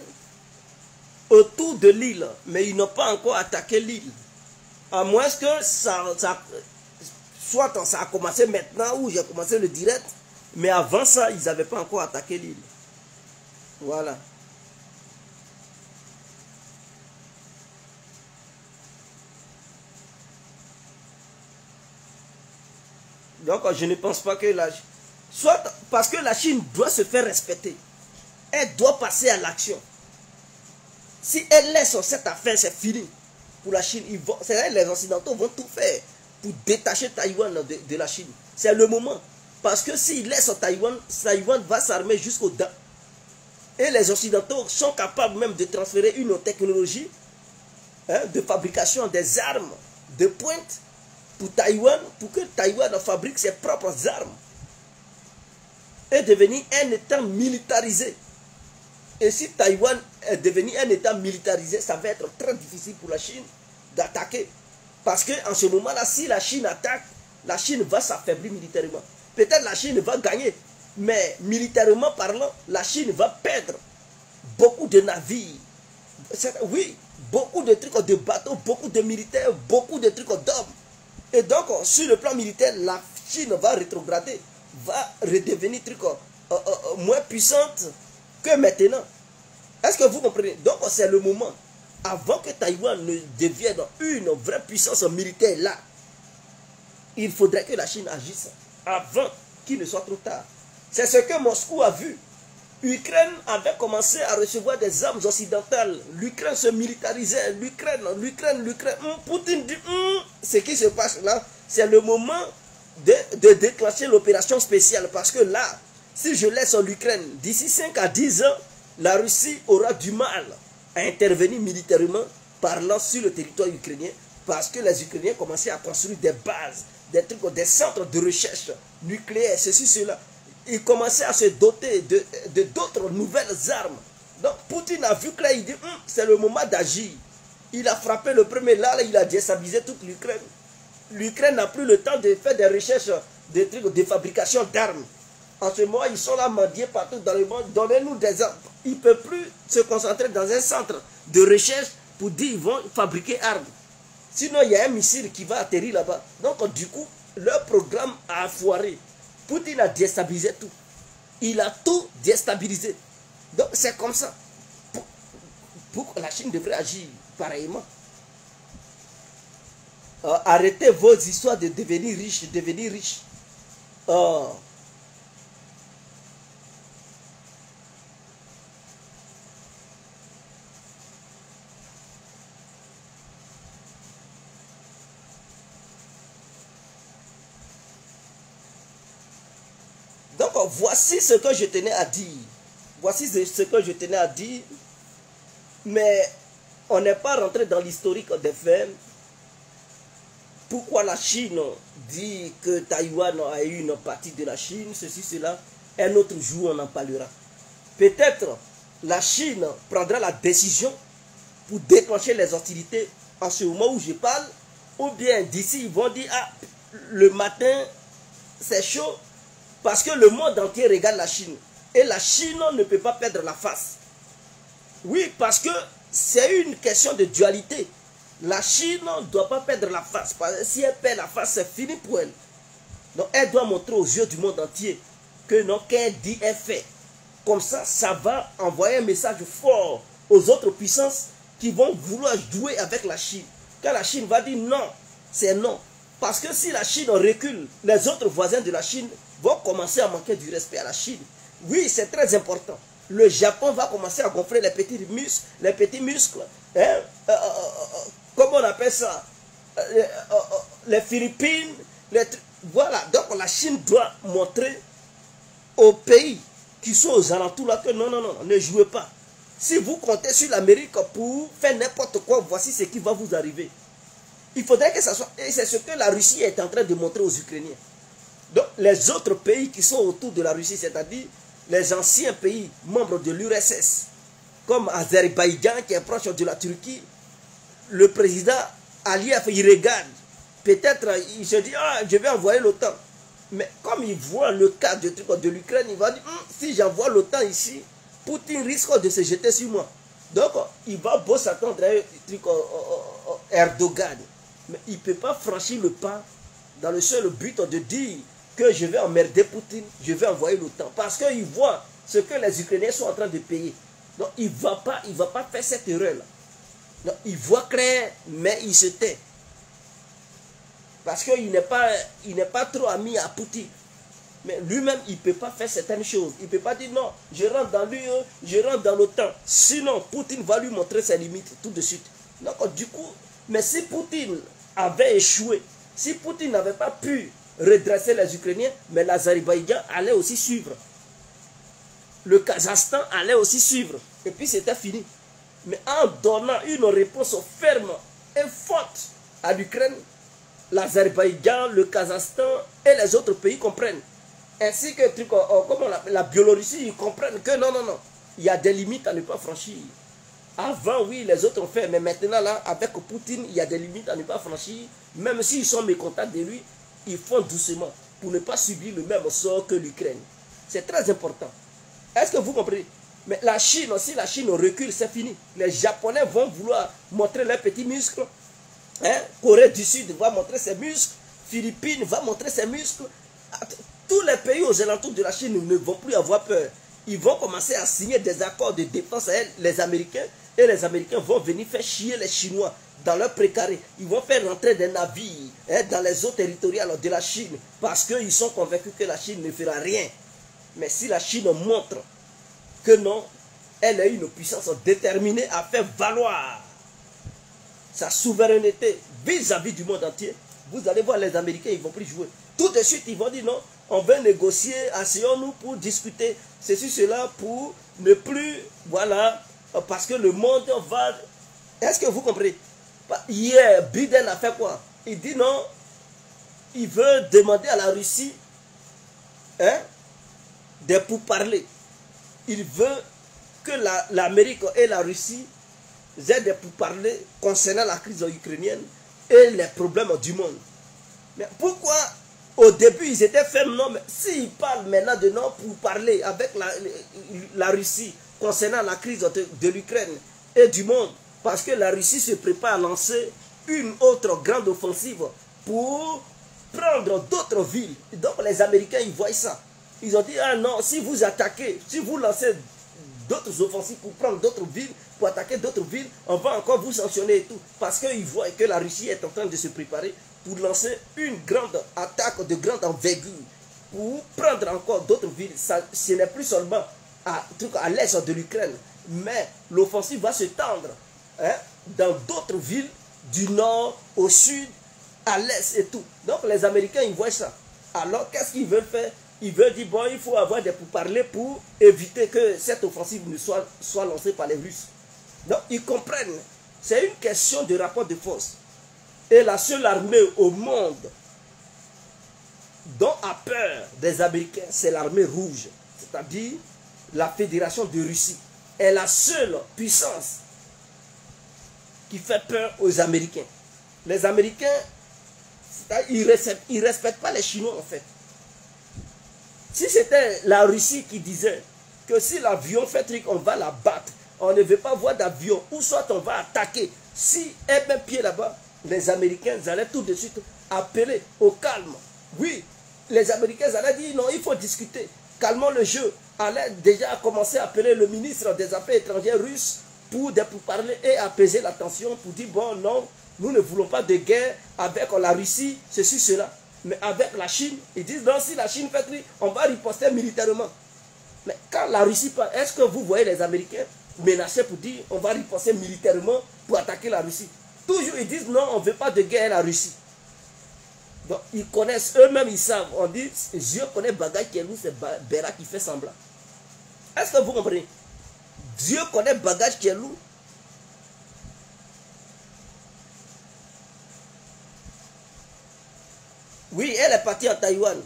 autour de l'île, mais ils n'ont pas encore attaqué l'île. À moins que soit ça a commencé maintenant ou j'ai commencé le direct, mais avant ça, ils n'avaient pas encore attaqué l'île. Voilà. Donc je ne pense pas que la Chine... Soit parce que la Chine doit se faire respecter. Elle doit passer à l'action. Si elle laisse cette affaire, c'est fini. Pour la Chine, les Occidentaux vont tout faire pour détacher Taïwan de la Chine. C'est le moment. Parce que s'il laisse Taïwan, Taïwan va s'armer jusqu'aux dents. Et les Occidentaux sont capables même de transférer une technologie de fabrication des armes de pointe pour Taïwan, pour que Taïwan fabrique ses propres armes et devenir un État militarisé. Et si Taïwan est devenu un État militarisé, ça va être très difficile pour la Chine d'attaquer. Parce qu'en ce moment-là, si la Chine attaque, la Chine va s'affaiblir militairement. Peut-être la Chine va gagner, mais militairement parlant, la Chine va perdre beaucoup de navires. Oui, beaucoup de trucs de bateaux, beaucoup de militaires, beaucoup de trucs d'hommes. Et donc, sur le plan militaire, la Chine va rétrograder, va redevenir moins puissante que maintenant. Est-ce que vous comprenez? Donc, c'est le moment. Avant que Taïwan ne devienne une vraie puissance militaire là, il faudrait que la Chine agisse avant qu'il ne soit trop tard. C'est ce que Moscou a vu. L'Ukraine avait commencé à recevoir des armes occidentales. L'Ukraine se militarisait. L'Ukraine. Poutine dit, ce qui se passe là, c'est le moment de déclencher l'opération spéciale. Parce que là, si je laisse l'Ukraine, d'ici 5 à 10 ans, la Russie aura du mal à intervenir militairement parlant sur le territoire ukrainien. Parce que les Ukrainiens commençaient à construire des bases, des centres de recherche nucléaire, ceci, cela. Ils commençaient à se doter de d'autres nouvelles armes. Donc Poutine a vu que là, il dit, c'est le moment d'agir. Il a frappé le premier là, il a déstabilisé toute l'Ukraine. L'Ukraine n'a plus le temps de faire des recherches, de fabrication d'armes. En ce moment, ils sont là mendiés partout dans le monde. Donnez-nous des armes. Ils ne peuvent plus se concentrer dans un centre de recherche pour dire qu'ils vont fabriquer armes. Sinon, il y a un missile qui va atterrir là-bas. Donc, du coup, leur programme a foiré. Poutine a déstabilisé tout. Il a tout déstabilisé. Donc, c'est comme ça. La Chine devrait agir pareillement. Arrêtez vos histoires de devenir riche, devenir riche. Donc, voici ce que je tenais à dire. Voici ce que je tenais à dire. Mais on n'est pas rentré dans l'historique des faits. Pourquoi la Chine dit que Taïwan a eu une partie de la Chine, ceci, cela. Un autre jour, on en parlera. Peut-être la Chine prendra la décision pour déclencher les hostilités en ce moment où je parle. Ou bien d'ici, ils vont dire, ah, le matin, c'est chaud. Parce que le monde entier regarde la Chine. Et la Chine ne peut pas perdre la face. Oui, parce que c'est une question de dualité. La Chine ne doit pas perdre la face. Parce que si elle perd la face, c'est fini pour elle. Donc elle doit montrer aux yeux du monde entier que non, qu'elle dit est fait. Comme ça va envoyer un message fort aux autres puissances qui vont vouloir jouer avec la Chine. Quand la Chine va dire non, c'est non. Parce que si la Chine recule, les autres voisins de la Chine vont commencer à manquer du respect à la Chine. Oui, c'est très important. Le Japon va commencer à gonfler les petits muscles. Hein? Comment on appelle ça? Les Philippines. Voilà. Donc la Chine doit montrer aux pays qui sont aux alentours là que non, non, non, ne jouez pas. Si vous comptez sur l'Amérique pour faire n'importe quoi, voici ce qui va vous arriver. Il faudrait que ça soit... Et c'est ce que la Russie est en train de montrer aux Ukrainiens. Donc les autres pays qui sont autour de la Russie, c'est-à-dire les anciens pays membres de l'URSS, comme Azerbaïdjan qui est proche de la Turquie, le président Aliyev, il regarde. Peut-être il se dit, ah, je vais envoyer l'OTAN. Mais comme il voit le cas de l'Ukraine, il va dire, si j'envoie l'OTAN ici, Poutine risque de se jeter sur moi. Donc il va beau s'attendre à Erdogan. Mais il ne peut pas franchir le pas dans le seul but de dire que je vais emmerder Poutine, je vais envoyer l'OTAN. Parce qu'il voit ce que les Ukrainiens sont en train de payer. Donc il ne va pas faire cette erreur-là. Il voit clair, mais il se tait. Parce qu'il n'est pas trop ami à Poutine. Mais lui-même, il ne peut pas faire certaines choses. Il ne peut pas dire non, je rentre dans l'UE, je rentre dans l'OTAN. Sinon, Poutine va lui montrer ses limites tout de suite. Donc du coup, mais si Poutine avait échoué Si Poutine n'avait pas pu redresser les Ukrainiens, mais l'Azerbaïdjan allait aussi suivre. Le Kazakhstan allait aussi suivre. Et puis c'était fini. Mais en donnant une réponse ferme et forte à l'Ukraine, l'Azerbaïdjan, le Kazakhstan et les autres pays comprennent. Ainsi que comme la Biélorussie, ils comprennent que non, il y a des limites à ne pas franchir. Avant, oui, les autres ont fait, mais maintenant, là, avec Poutine, il y a des limites à ne pas franchir. Même s'ils sont mécontents de lui, ils font doucement pour ne pas subir le même sort que l'Ukraine. C'est très important. Est-ce que vous comprenez? Mais la Chine aussi, la Chine recule, c'est fini. Les Japonais vont vouloir montrer leurs petits muscles. Corée du Sud va montrer ses muscles. Philippines va montrer ses muscles. Tous les pays aux alentours de la Chine ne vont plus avoir peur. Ils vont commencer à signer des accords de défense avec les Américains. Et les Américains vont venir faire chier les Chinois dans leur précaré. Ils vont faire rentrer des navires dans les eaux territoriales de la Chine. Parce qu'ils sont convaincus que la Chine ne fera rien. Mais si la Chine montre que non, elle est une puissance déterminée à faire valoir sa souveraineté vis-à-vis du monde entier, vous allez voir les Américains, ils ne vont plus jouer. Tout de suite, ils vont dire non, on va négocier, asseyons-nous pour discuter, ceci, cela, pour ne plus, voilà, parce que le monde va... Est-ce que vous comprenez? Hier, Biden a fait quoi? Il dit non, il veut demander à la Russie des pourparlers. Il veut que l'Amérique et la Russie aient des pourparlers concernant la crise ukrainienne et les problèmes du monde. Mais pourquoi au début ils étaient fermes? Non, mais s'ils parlent maintenant de non pour parler avec la Russie concernant la crise de l'Ukraine et du monde, parce que la Russie se prépare à lancer une autre grande offensive pour prendre d'autres villes. Donc les Américains, ils voient ça. Ils ont dit, ah non, si vous attaquez, si vous lancez d'autres offensives pour prendre d'autres villes, pour attaquer d'autres villes, on va encore vous sanctionner et tout. Parce qu'ils voient que la Russie est en train de se préparer pour lancer une grande attaque de grande envergure, pour prendre encore d'autres villes. Ça, ce n'est plus seulement à l'est de l'Ukraine, mais l'offensive va se tendre dans d'autres villes du nord au sud, à l'est et tout. Donc les Américains, ils voient ça. Alors qu'est-ce qu'ils veulent faire? Ils veulent dire, bon, il faut avoir des pourparlers pour éviter que cette offensive ne soit lancée par les Russes. Donc, ils comprennent. C'est une question de rapport de force. Et la seule armée au monde dont a peur des Américains, c'est l'armée rouge. C'est-à-dire la Fédération de Russie. Est la seule puissance qui fait peur aux Américains. Les Américains, ils ne respectent pas les Chinois en fait. Si c'était la Russie qui disait que si l'avion fait truc, on va la battre, on ne veut pas voir d'avion, ou soit on va attaquer. Si elle met pied là-bas, les Américains allaient tout de suite appeler au calme. Oui, les Américains allaient dire non, il faut discuter. Calmons le jeu. Allaient déjà commencer à appeler le ministre des Affaires étrangères russe pour parler et apaiser la tension, pour dire bon non, nous ne voulons pas de guerre avec la Russie, ceci, cela. Mais avec la Chine, ils disent non, si la Chine fait truc, on va riposter militairement. Mais quand la Russie parle, est-ce que vous voyez les Américains menacer pour dire on va riposter militairement pour attaquer la Russie? Toujours ils disent non, on ne veut pas de guerre à la Russie. Donc ils connaissent, eux-mêmes ils savent. On dit, Dieu connaît bagage qui est loup, c'est Béra qui fait semblant. Est-ce que vous comprenez? Dieu connaît bagage qui est loup. Oui, elle est partie en Taïwan.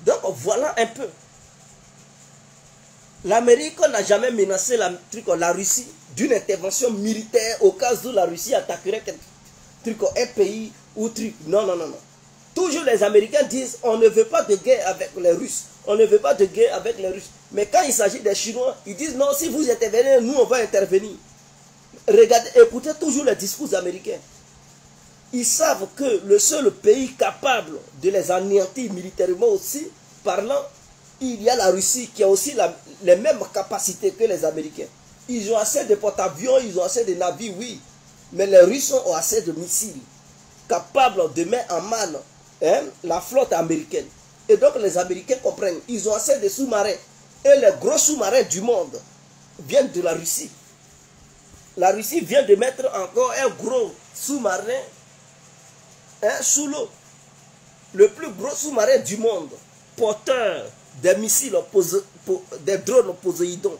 Donc voilà un peu. L'Amérique n'a jamais menacé la Russie d'une intervention militaire au cas où la Russie attaquerait un pays ou truc. Non, non, non, non. Toujours les Américains disent on ne veut pas de guerre avec les Russes. On ne veut pas de guerre avec les Russes. Mais quand il s'agit des Chinois, ils disent non, si vous intervenez, nous on va intervenir. Regardez, écoutez toujours les discours américains. Ils savent que le seul pays capable de les anéantir militairement aussi, parlant, il y a la Russie qui a aussi les mêmes capacités que les Américains. Ils ont assez de porte-avions, ils ont assez de navires, oui. Mais les Russes ont assez de missiles capables de mettre en manne la flotte américaine. Et donc les Américains comprennent, ils ont assez de sous-marins. Et les gros sous-marins du monde viennent de la Russie. la Russie vient de mettre encore un gros sous-marin sous l'eau. Le plus gros sous-marin du monde, porteur des missiles, des drones Poséidon,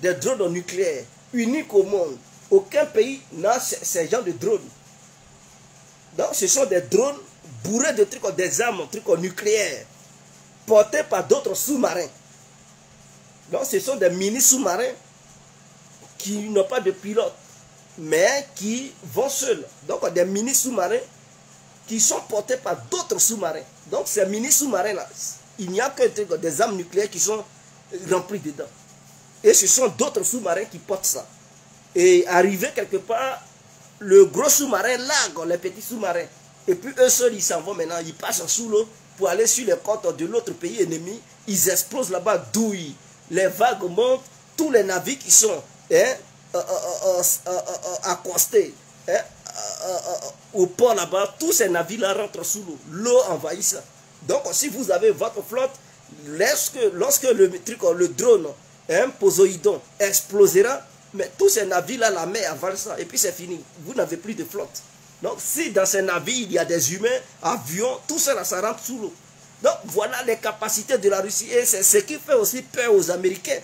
des drones nucléaires, unique au monde. Aucun pays n'a ces genres de drones. Donc ce sont des drones bourrés de trucs, des armes, trucs nucléaires, portés par d'autres sous-marins. Donc ce sont des mini sous-marins qui n'ont pas de pilote, mais qui vont seuls. Donc des mini sous-marins qui sont portés par d'autres sous-marins. Donc ces mini sous-marins-là, il n'y a que des armes nucléaires qui sont remplies dedans. Et ce sont d'autres sous-marins qui portent ça. Et arrivé quelque part, le gros sous-marin largue les petits sous-marins. Et puis eux seuls, ils s'en vont maintenant, ils passent sous l'eau pour aller sur les côtes de l'autre pays ennemi. Ils explosent là-bas, douillent. Les vagues montent, tous les navires qui sont accostés au port là-bas, tous ces navires-là rentrent sous l'eau. L'eau envahit ça. Donc si vous avez votre flotte, lorsque le drone Poséidon explosera, mais tous ces navires-là, la mer avale ça, et puis c'est fini. Vous n'avez plus de flotte. Donc si dans ces navires, il y a des humains, avions, tout ça, ça rentre sous l'eau. Donc voilà les capacités de la Russie. Et c'est ce qui fait aussi peur aux Américains.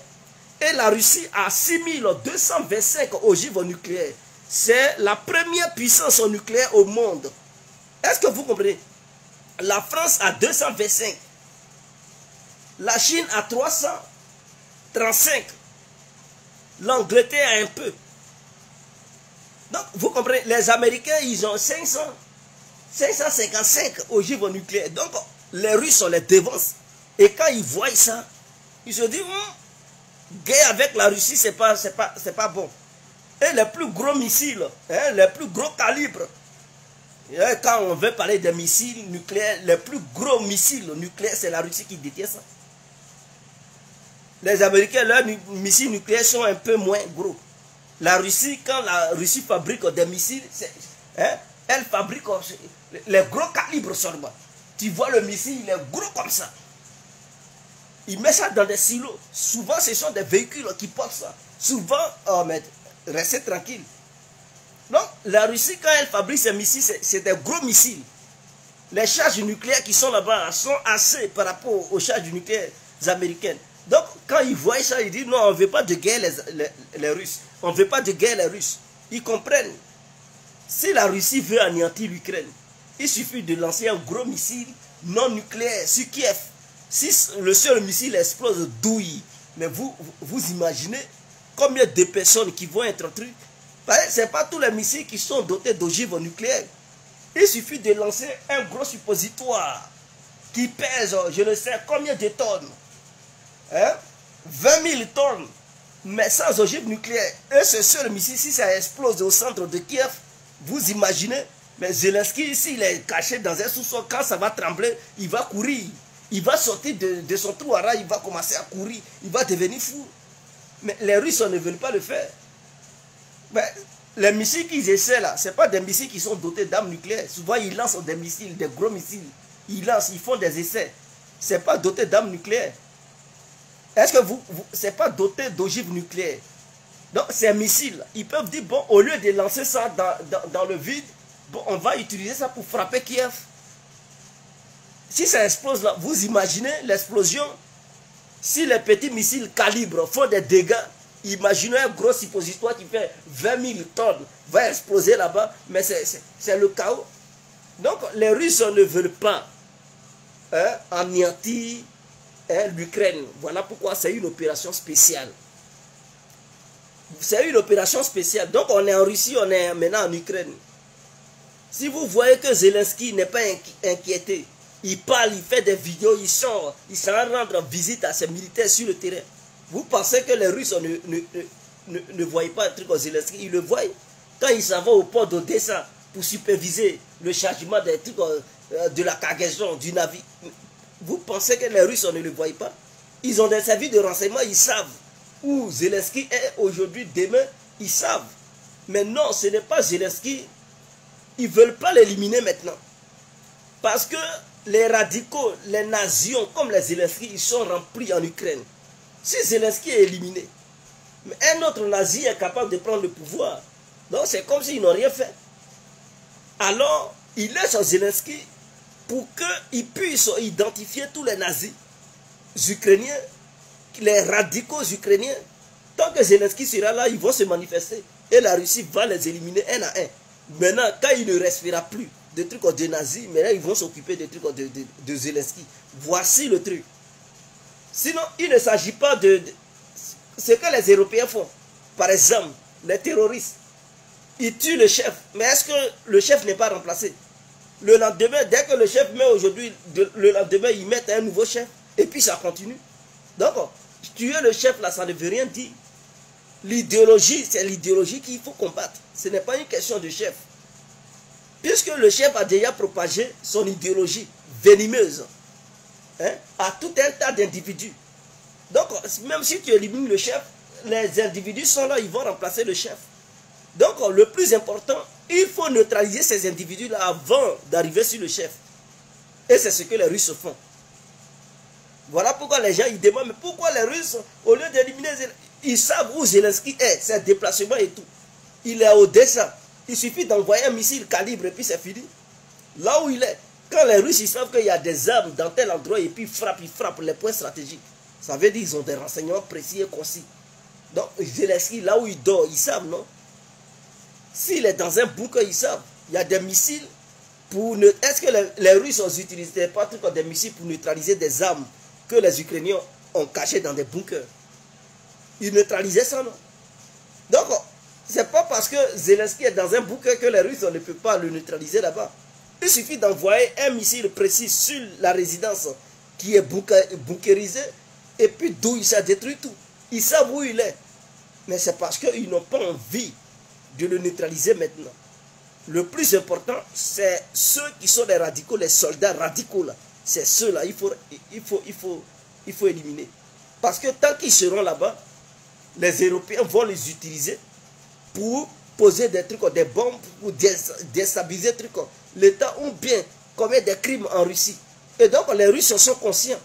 Et la Russie a 6225 ogives nucléaires. C'est la première puissance nucléaire au monde. Est-ce que vous comprenez? La France a 225. La Chine a 335. L'Angleterre a un peu. Donc, vous comprenez, les Américains, ils ont 555 ogives nucléaires. Donc, les Russes, on les devance. Et quand ils voient ça, ils se disent, guerre avec la Russie, c'est pas bon. Et les plus gros missiles, les plus gros calibres, quand on veut parler des missiles nucléaires, les plus gros missiles nucléaires, c'est la Russie qui détient ça. Les Américains, leurs missiles nucléaires sont un peu moins gros. La Russie, quand la Russie fabrique des missiles, elle fabrique les gros calibres seulement. Tu vois le missile, il est gros comme ça. Ils mettent ça dans des silos. Souvent, ce sont des véhicules qui portent ça. Souvent, oh, mais restez tranquille. Donc, la Russie, quand elle fabrique ces missiles, c'est des gros missiles. Les charges nucléaires qui sont là-bas sont assez par rapport aux charges nucléaires américaines. Donc, quand ils voient ça, ils disent non, on ne veut pas de guerre les Russes. On ne veut pas de guerre les Russes. Ils comprennent. Si la Russie veut anéantir l'Ukraine, il suffit de lancer un gros missile non nucléaire sur Kiev. Si le seul missile explose, douille. Mais vous imaginez combien de personnes qui vont être trucs. Ce n'est pas tous les missiles qui sont dotés d'ogives nucléaires. Il suffit de lancer un gros suppositoire qui pèse, je ne sais combien de tonnes. 20 000 tonnes, mais sans ogive nucléaire. Et ce seul missile, si ça explose au centre de Kiev, vous imaginez, mais Zelensky ici, il est caché dans un sous-sol. Quand ça va trembler, il va courir. Il va sortir de son trou à rage, il va commencer à courir. Il va devenir fou. Mais les Russes ne veulent pas le faire. Mais les missiles qu'ils essaient là, ce n'est pas des missiles qui sont dotés d'armes nucléaires. Souvent, ils lancent des missiles, des gros missiles. Ils lancent, ils font des essais. Ce n'est pas doté d'armes nucléaires. Est-ce que c'est pas doté d'ogives nucléaires? Donc ces missiles, ils peuvent dire, bon, au lieu de lancer ça dans le vide, bon, on va utiliser ça pour frapper Kiev. Si ça explose là, vous imaginez l'explosion? Si les petits missiles calibre font des dégâts, imaginez un gros suppositoire qui fait 20 000 tonnes, va exploser là-bas, mais c'est le chaos. Donc les Russes ne veulent pas anéantir l'Ukraine. Voilà pourquoi c'est une opération spéciale. C'est une opération spéciale. Donc on est en Russie, on est maintenant en Ukraine. Si vous voyez que Zelensky n'est pas inquiété, il parle, il fait des vidéos, il sort, il s'en rendre visite à ses militaires sur le terrain. Vous pensez que les Russes ne voient pas un truc au Zelensky? Ils le voient. Quand ils s'en vont au port d'Odessa pour superviser le chargement des trucs de la cargaison du navire, vous pensez que les Russes ne le voient pas? Ils ont des services de renseignement, ils savent où Zelensky est aujourd'hui, demain, ils savent. Mais non, ce n'est pas Zelensky. Ils ne veulent pas l'éliminer maintenant. Parce que les radicaux, les nazions, comme les Zelensky, ils sont remplis en Ukraine. Si Zelensky est éliminé, mais un autre nazi est capable de prendre le pouvoir. Donc c'est comme s'ils n'ont rien fait. Alors, il laisse Zelensky pour qu'il puisse identifier tous les nazis ukrainiens, les radicaux ukrainiens. Tant que Zelensky sera là, ils vont se manifester. Et la Russie va les éliminer un à un. Maintenant, quand il ne restera plus des trucs de nazis, maintenant ils vont s'occuper des trucs de Zelensky. Voici le truc. Sinon, il ne s'agit pas de ce que les Européens font. Par exemple, les terroristes. Ils tuent le chef. Mais est-ce que le chef n'est pas remplacé? Le lendemain, dès que le chef met aujourd'hui, le lendemain, ils mettent un nouveau chef. Et puis ça continue. Donc, tuer le chef là, ça ne veut rien dire. L'idéologie, c'est l'idéologie qu'il faut combattre. Ce n'est pas une question de chef. Puisque le chef a déjà propagé son idéologie venimeuse, hein, à tout un tas d'individus. Donc, même si tu élimines le chef, les individus sont là, ils vont remplacer le chef. Donc, le plus important, il faut neutraliser ces individus-là avant d'arriver sur le chef. Et c'est ce que les Russes font. Voilà pourquoi les gens ils demandent, mais pourquoi les Russes, au lieu d'éliminer, ils savent où Zelensky est, ses déplacements et tout. Il est à Odessa. Il suffit d'envoyer un missile calibre et puis c'est fini. Là où il est, quand les Russes ils savent qu'il y a des armes dans tel endroit et puis ils frappent les points stratégiques. Ça veut dire qu'ils ont des renseignements précis et concis. Donc Zelensky, là où il dort, ils savent, non? S'il est dans un bunker, ils savent. Il y a des missiles pour... Est-ce que les Russes ont utilisé pas des missiles pour neutraliser des armes que les Ukrainiens ont cachées dans des bunkers? Ils neutralisaient ça, non? Donc, c'est pas parce que Zelensky est dans un bunker que les Russes ne peuvent pas le neutraliser là-bas. Il suffit d'envoyer un missile précis sur la résidence qui est bunkerisée et puis d'où il s'est détruit tout. Ils savent où il est. Mais c'est parce qu'ils n'ont pas envie de le neutraliser maintenant. Le plus important, c'est ceux qui sont les radicaux, les soldats radicaux là. C'est ceux-là, il faut éliminer. Parce que tant qu'ils seront là-bas, les Européens vont les utiliser pour poser des trucs, des bombes, pour déstabiliser l'État ou bien commettre des crimes en Russie. Et donc les Russes sont conscients.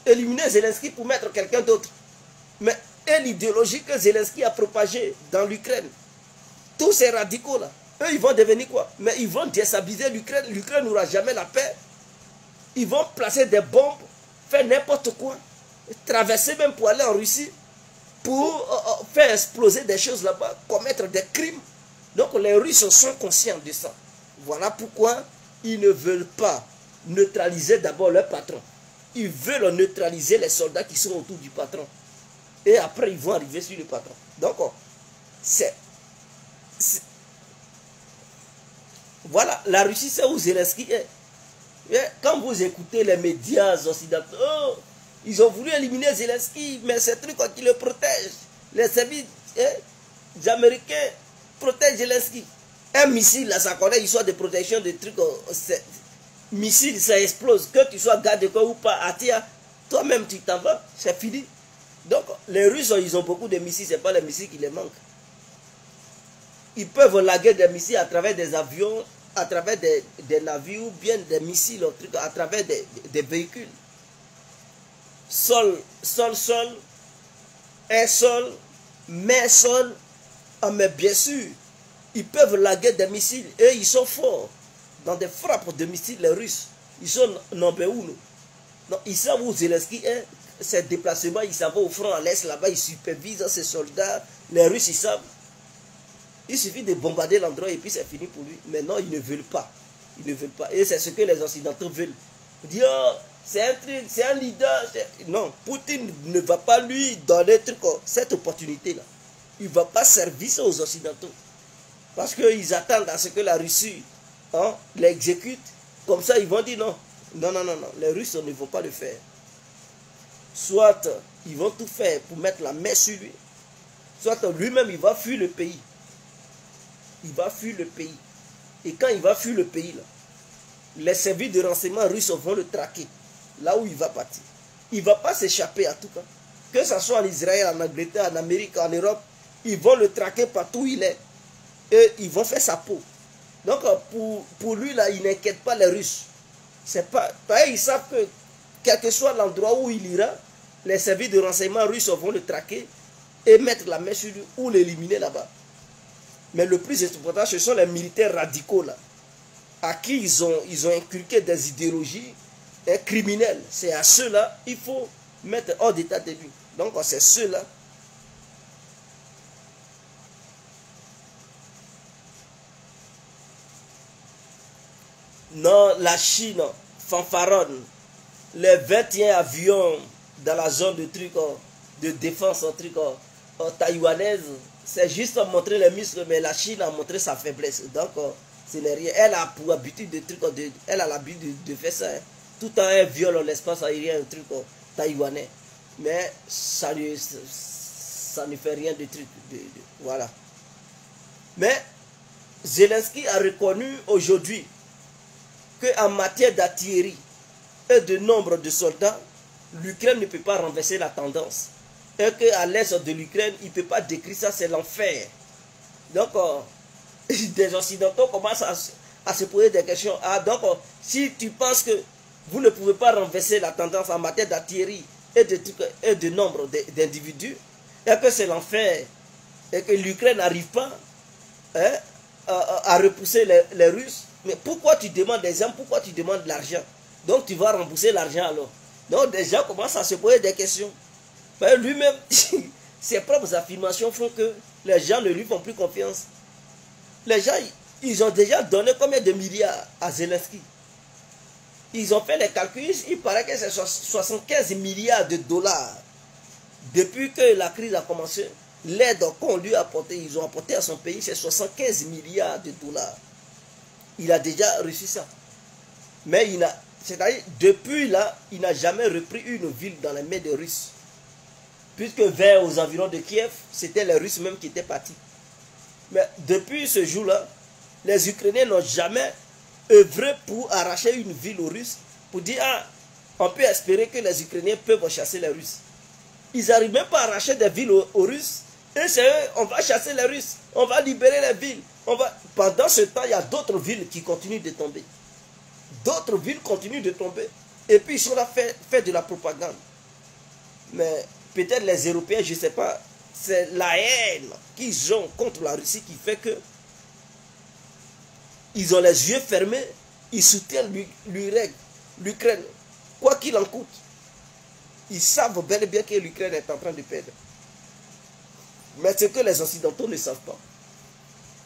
Éliminer Zelensky pour mettre quelqu'un d'autre. Mais et l'idéologie que Zelensky a propagée dans l'Ukraine, tous ces radicaux-là, eux, ils vont devenir quoi? Mais ils vont déstabiliser l'Ukraine. L'Ukraine n'aura jamais la paix. Ils vont placer des bombes, faire n'importe quoi, traverser même pour aller en Russie, pour faire exploser des choses là-bas, commettre des crimes. Donc les Russes sont conscients de ça. Voilà pourquoi ils ne veulent pas neutraliser d'abord leur patron. Ils veulent neutraliser les soldats qui sont autour du patron. Et après, ils vont arriver sur le patron. Donc, voilà, la Russie, c'est où Zelensky est. Et quand vous écoutez les médias occidentaux, oh, ils ont voulu éliminer Zelensky, mais c'est truc qui le protège. Les services américains protègent Zelensky. Un missile, là, ça connaît l'histoire de protection des trucs. Missile, ça explose. Que tu sois garde de corps ou pas, Atia, toi-même, tu t'en vas, c'est fini. Donc, les Russes, ils ont beaucoup de missiles, ce n'est pas les missiles qui les manquent. Ils peuvent laguer des missiles à travers des avions, à travers des navires ou bien des missiles, à travers des véhicules. Sol, air sol, mer sol. Ah, mais bien sûr, ils peuvent laguer des missiles et ils sont forts dans des frappes de missiles, les Russes. Ils sont nombreux. Donc, ils savent où Zelensky est. Ces déplacements, ils savent au front à l'est, là-bas, ils supervisent ces soldats. Les Russes, ils savent. Il suffit de bombarder l'endroit et puis c'est fini pour lui. Mais non, ils ne veulent pas. Ils ne veulent pas. Et c'est ce que les Occidentaux veulent. Dire, oh, c'est un truc, c'est un leader. Non, Poutine ne va pas lui donner cette opportunité-là. Il ne va pas servir ça aux Occidentaux. Parce qu'ils attendent à ce que la Russie l'exécute. Comme ça, ils vont dire non. Non. Les Russes ne vont pas le faire. Soit ils vont tout faire pour mettre la main sur lui, soit lui-même il va fuir le pays. Il va fuir le pays. Et quand il va fuir le pays, là, les services de renseignement russes vont le traquer. Là où il va partir. Il ne va pas s'échapper à tout cas. Que ce soit en Israël, en Angleterre, en Amérique, en Europe, ils vont le traquer partout où il est. Et ils vont faire sa peau. Donc pour lui, là, il n'inquiète pas les Russes. C'est pas, ils savent que quel que soit l'endroit où il ira, les services de renseignement russes vont le traquer et mettre la main sur lui ou l'éliminer là-bas. Mais le plus important, ce sont les militaires radicaux là, à qui ils ont inculqué des idéologies criminelles. C'est à ceux-là il faut mettre hors d'état de vue. Donc c'est ceux-là. Non, la Chine fanfaronne les 21 avions dans la zone de truc de défense taïwanaise. C'est juste montrer les muscles, mais la Chine a montré sa faiblesse. Donc ce n'est rien. Elle a pour habitude de truc, elle a l'habitude de faire ça. Hein. Tout le temps elle viole l'espace aérien, un truc taïwanais. Mais ça ne fait rien de truc. Voilà. Mais Zelensky a reconnu aujourd'hui qu'en matière d'artillerie et de nombre de soldats, l'Ukraine ne peut pas renverser la tendance. Et qu'à l'est de l'Ukraine, il ne peut pas décrire ça, c'est l'enfer. Donc, des Occidentaux commencent à se poser des questions. Ah, donc, si tu penses que vous ne pouvez pas renverser la tendance en matière d'artillerie et de nombre d'individus, et que c'est l'enfer, et que l'Ukraine n'arrive pas hein, à repousser les Russes, mais pourquoi tu demandes des armes, pourquoi tu demandes de l'argent? Donc tu vas rembourser l'argent alors. Donc des gens commencent à se poser des questions. Lui-même, ses propres affirmations font que les gens ne lui font plus confiance. Les gens, ils ont déjà donné combien de milliards à Zelensky? Ils ont fait les calculs, il paraît que c'est 75 milliards de dollars. Depuis que la crise a commencé, l'aide qu'on lui a apporté, ils ont apporté à son pays, c'est 75 milliards de dollars. Il a déjà reçu ça. Mais c'est-à-dire, depuis là, il n'a jamais repris une ville dans les mains des Russes. Puisque vers aux environs de Kiev, c'était les Russes même qui étaient partis. Mais depuis ce jour-là, les Ukrainiens n'ont jamais œuvré pour arracher une ville aux Russes, pour dire, ah, on peut espérer que les Ukrainiens peuvent chasser les Russes. Ils n'arrivent même pas à arracher des villes aux Russes. Et c'est eux, on va chasser les Russes, on va libérer les villes. Pendant ce temps, il y a d'autres villes qui continuent de tomber. D'autres villes continuent de tomber. Et puis ils sont là fait de la propagande. Mais peut-être les Européens, je ne sais pas, c'est la haine qu'ils ont contre la Russie qui fait que ils ont les yeux fermés, ils soutiennent l'Ukraine, quoi qu'il en coûte. Ils savent bel et bien que l'Ukraine est en train de perdre. Mais ce que les Occidentaux ne savent pas,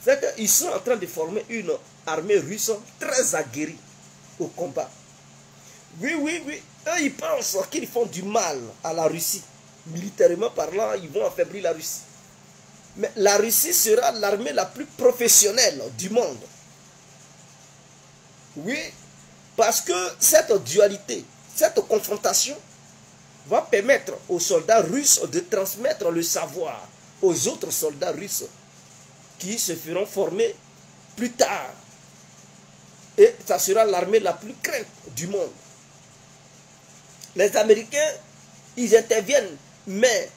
c'est qu'ils sont en train de former une armée russe très aguerrie au combat. Oui. Eux, ils pensent qu'ils font du mal à la Russie. Militairement parlant, ils vont affaiblir la Russie. Mais la Russie sera l'armée la plus professionnelle du monde. Oui, parce que cette dualité, cette confrontation va permettre aux soldats russes de transmettre le savoir aux autres soldats russes qui se feront former plus tard. Et ça sera l'armée la plus crainte du monde. Les Américains, ils interviennent, mais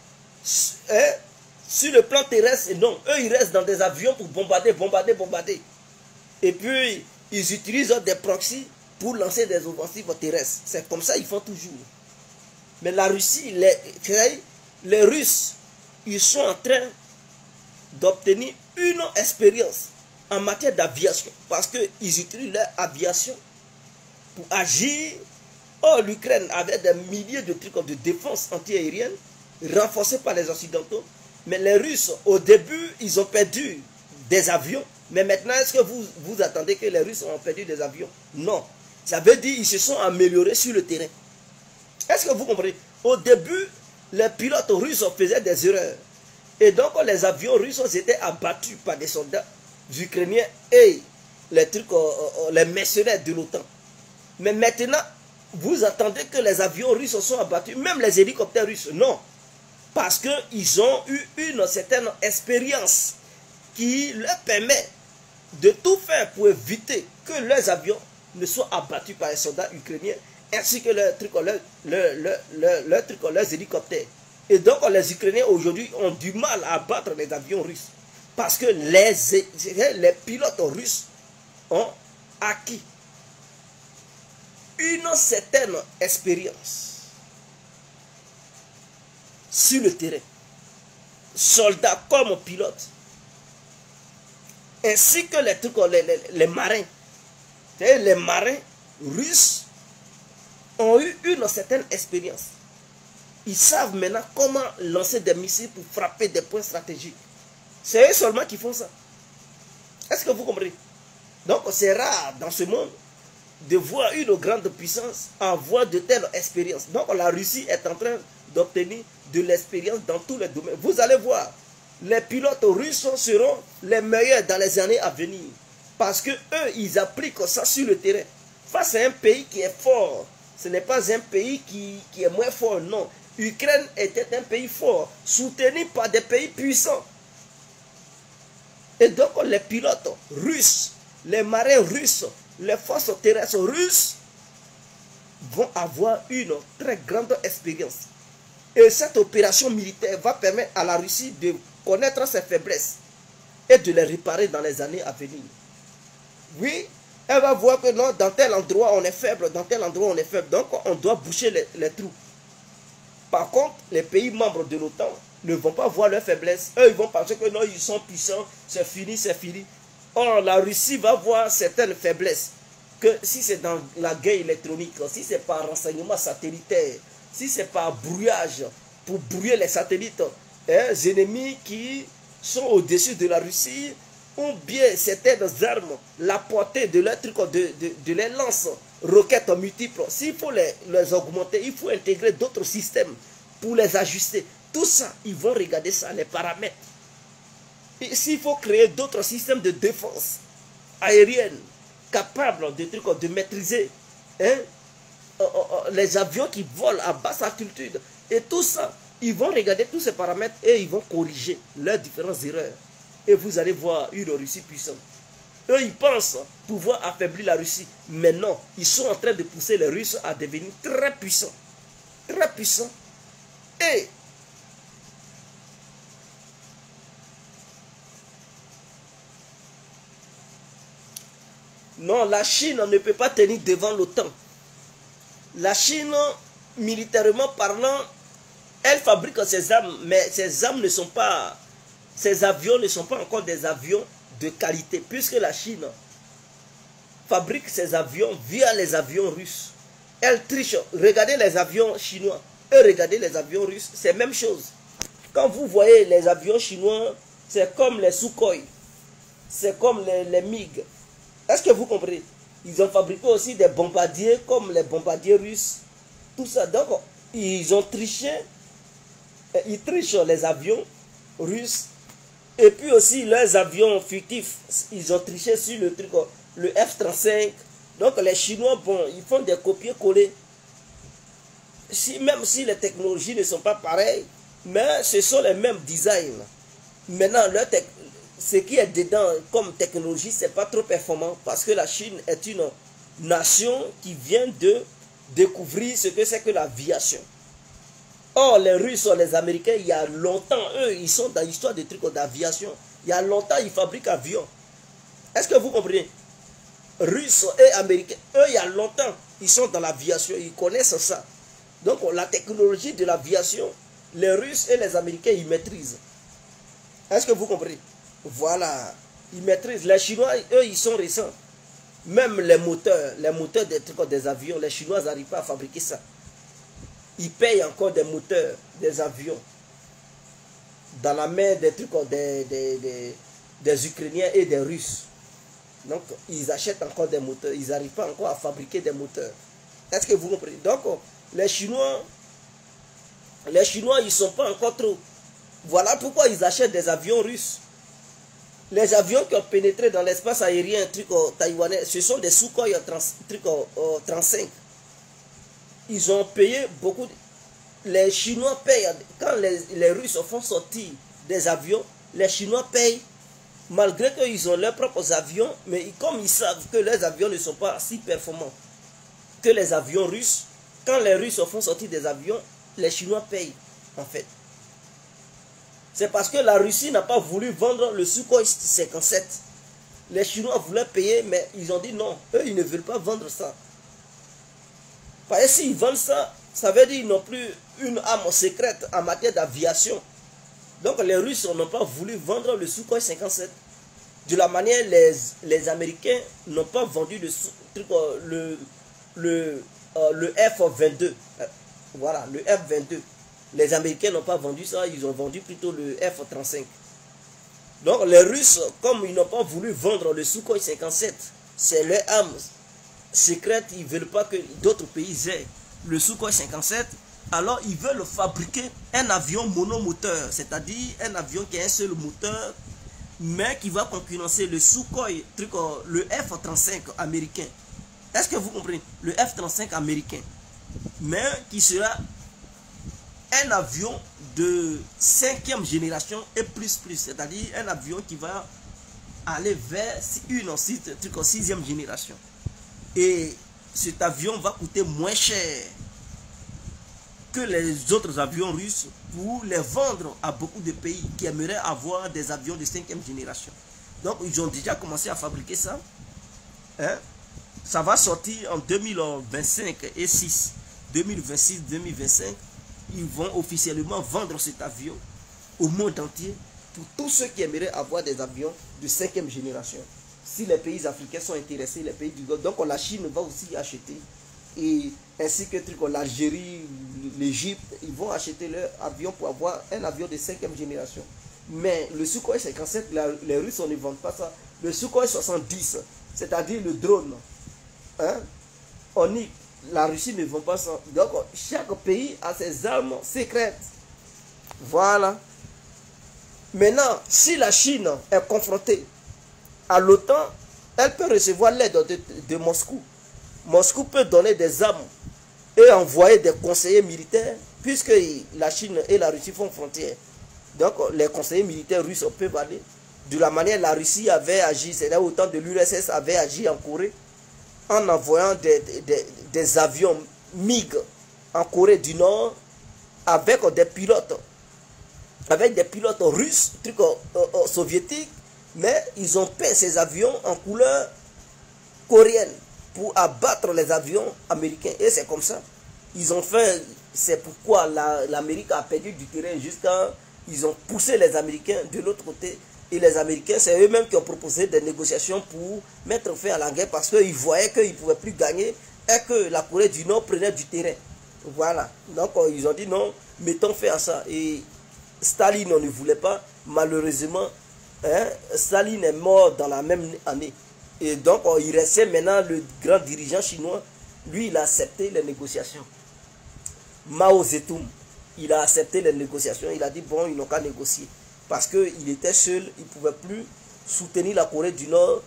sur le plan terrestre, non. Eux, ils restent dans des avions pour bombarder. Et puis, ils utilisent des proxys pour lancer des offensives terrestres. C'est comme ça qu'ils font toujours. Mais la Russie, les Russes, ils sont en train d'obtenir une expérience en matière d'aviation. Parce qu'ils utilisent leur aviation pour agir. Or, l'Ukraine avait des milliers de trucs de défense anti-aérienne renforcés par les Occidentaux. Mais les Russes, au début, ils ont perdu des avions. Mais maintenant, est-ce que vous attendez que les Russes ont perdu des avions? Non. Ça veut dire qu'ils se sont améliorés sur le terrain. Est-ce que vous comprenez? Au début, les pilotes russes faisaient des erreurs. Et donc, les avions russes étaient abattus par des soldats ukrainiens et les mercenaires de l'OTAN. Mais maintenant, vous attendez que les avions russes sont abattus, même les hélicoptères russes? Non. Parce qu'ils ont eu une certaine expérience qui leur permet de tout faire pour éviter que leurs avions ne soient abattus par les soldats ukrainiens, ainsi que leurs hélicoptères. Et donc les Ukrainiens aujourd'hui ont du mal à abattre les avions russes. Parce que les pilotes russes ont acquis une certaine expérience sur le terrain. Soldats comme pilotes. ainsi que les trucs, les marins. Les marins russes ont eu une certaine expérience. Ils savent maintenant comment lancer des missiles pour frapper des points stratégiques. C'est eux seulement qui font ça. Est-ce que vous comprenez? Donc c'est rare dans ce monde de voir une grande puissance avoir de telles expériences. Donc la Russie est en train d'obtenir de l'expérience dans tous les domaines. Vous allez voir, les pilotes russes seront les meilleurs dans les années à venir. Parce que eux, ils appliquent ça sur le terrain. Face à un pays qui est fort. Ce n'est pas un pays qui est moins fort, non. L'Ukraine était un pays fort, soutenu par des pays puissants. Et donc les pilotes russes, les marins russes, les forces terrestres russes vont avoir une très grande expérience. Et cette opération militaire va permettre à la Russie de connaître ses faiblesses et de les réparer dans les années à venir. Oui, elle va voir que non, dans tel endroit on est faible, dans tel endroit on est faible. Donc on doit boucher les trous. Par contre, les pays membres de l'OTAN ne vont pas voir leurs faiblesses. Eux, ils vont penser que non, ils sont puissants, c'est fini, c'est fini. Or, la Russie va voir certaines faiblesses. Que si c'est dans la guerre électronique, si c'est par renseignement satellitaire, si c'est par brouillage, pour brouiller les satellites, les ennemis qui sont au-dessus de la Russie, ou bien certaines armes, la portée de leurs trucs, de les lances, roquettes multiples. S'il faut les augmenter, il faut intégrer d'autres systèmes pour les ajuster. Tout ça, ils vont regarder ça, les paramètres. Et s'il faut créer d'autres systèmes de défense aérienne capables de maîtriser les avions qui volent à basse altitude, et tout ça, ils vont regarder tous ces paramètres et ils vont corriger leurs différentes erreurs. Et vous allez voir une Russie puissante. Eux, ils pensent pouvoir affaiblir la Russie. Mais non, ils sont en train de pousser les Russes à devenir très puissants. Très puissants. Et non, la Chine ne peut pas tenir devant l'OTAN. La Chine, militairement parlant, elle fabrique ses armes, mais ces armes ne sont pas... Ces avions ne sont pas encore des avions de qualité, puisque la Chine fabrique ses avions via les avions russes. Elle triche. Regardez les avions chinois et regardez les avions russes, c'est la même chose. Quand vous voyez les avions chinois, c'est comme les Sukhoi, c'est comme les MiG. Est-ce que vous comprenez? Ils ont fabriqué aussi des bombardiers comme les bombardiers russes. Tout ça. Donc, ils ont triché. Ils trichent les avions russes. Et puis aussi, leurs avions fictifs, ils ont triché sur le truc, le F-35. Donc, les Chinois, bon, ils font des copier-coller. Même si les technologies ne sont pas pareilles, mais ce sont les mêmes designs. Maintenant, ce qui est dedans comme technologie, ce n'est pas trop performant parce que la Chine est une nation qui vient de découvrir ce que c'est que l'aviation. Or, les Russes, les Américains, il y a longtemps, eux, ils sont dans l'histoire des trucs d'aviation. Il y a longtemps, ils fabriquent avions. Est-ce que vous comprenez? Russes et Américains, eux, il y a longtemps, ils sont dans l'aviation, ils connaissent ça. Donc, la technologie de l'aviation, les Russes et les Américains, ils maîtrisent. Est-ce que vous comprenez? Voilà, ils maîtrisent. Les Chinois, eux, ils sont récents. Même les moteurs des trucs des avions, les Chinois n'arrivent pas à fabriquer ça. Ils payent encore des moteurs, des avions, dans la main des trucs des Ukrainiens et des Russes. Donc, ils achètent encore des moteurs. Ils n'arrivent pas encore à fabriquer des moteurs. Est-ce que vous comprenez? Donc, les Chinois, ils ne sont pas encore trop. Voilà pourquoi ils achètent des avions russes. Les avions qui ont pénétré dans l'espace aérien taïwanais, ce sont des Sukhoi 35. Ils ont payé beaucoup. Les Chinois payent. Quand les Russes font sortir des avions, les Chinois payent. Malgré qu'ils ont leurs propres avions, mais comme ils savent que leurs avions ne sont pas si performants que les avions russes, quand les Russes font sortir des avions, les Chinois payent, en fait. C'est parce que la Russie n'a pas voulu vendre le Sukhoi 57. Les Chinois voulaient payer, mais ils ont dit non. Eux, ils ne veulent pas vendre ça. Parce que s'ils vendent ça, ça veut dire qu'ils n'ont plus une arme secrète en matière d'aviation. Donc les Russes n'ont pas voulu vendre le Sukhoi 57. De la manière, les Américains n'ont pas vendu le F-22. Voilà, le F-22. Les Américains n'ont pas vendu ça, ils ont vendu plutôt le F-35. Donc les Russes, comme ils n'ont pas voulu vendre le Sukhoi 57, c'est leur arme secrète, ils ne veulent pas que d'autres pays aient le Sukhoi 57, alors ils veulent fabriquer un avion monomoteur, c'est-à-dire un avion qui a un seul moteur, mais qui va concurrencer le Sukhoi, le F-35 américain. Est-ce que vous comprenez? Le F-35 américain, mais qui sera un avion de 5e génération et plus, c'est-à-dire un avion qui va aller vers une 6e génération. Et cet avion va coûter moins cher que les autres avions russes pour les vendre à beaucoup de pays qui aimeraient avoir des avions de 5e génération. Donc ils ont déjà commencé à fabriquer ça. Hein? Ça va sortir en 2025 et 6. 2026-2025, ils vont officiellement vendre cet avion au monde entier pour tous ceux qui aimeraient avoir des avions de 5e génération. Si les pays africains sont intéressés, les pays du Golfe, donc la Chine va aussi acheter, et ainsi que l'Algérie, l'Égypte, ils vont acheter leur avion pour avoir un avion de 5e génération. Mais le Sukhoi 57, les Russes ne vendent pas ça. Le Sukhoi 70, c'est-à-dire le drone, hein, la Russie ne vend pas ça. Donc chaque pays a ses armes secrètes. Voilà. Maintenant, si la Chine est confrontée à l'OTAN, elle peut recevoir l'aide de Moscou. Moscou peut donner des armes et envoyer des conseillers militaires, puisque la Chine et la Russie font frontière. Donc les conseillers militaires russes peuvent aller. De la manière la Russie avait agi, c'est là au temps de l'URSS avait agi en Corée, en envoyant des avions MiG en Corée du Nord avec des pilotes russes, soviétiques, mais ils ont peint ces avions en couleur coréenne pour abattre les avions américains. Et c'est comme ça. Ils ont fait, c'est pourquoi l'Amérique a perdu du terrain jusqu'à, ils ont poussé les Américains de l'autre côté. Et les Américains, c'est eux-mêmes qui ont proposé des négociations pour mettre fin à la guerre parce qu'ils voyaient qu'ils ne pouvaient plus gagner et que la Corée du Nord prenait du terrain. Voilà. Donc ils ont dit non, mettons fin à ça. Et Staline, on ne voulait pas. Malheureusement, hein, Staline est mort dans la même année. Et donc il restait maintenant le grand dirigeant chinois. Lui, il a accepté les négociations. Mao Zedong, il a accepté les négociations. Il a dit bon, ils n'ont qu'à négocier. Parce qu'il était seul, il ne pouvait plus soutenir la Corée du Nord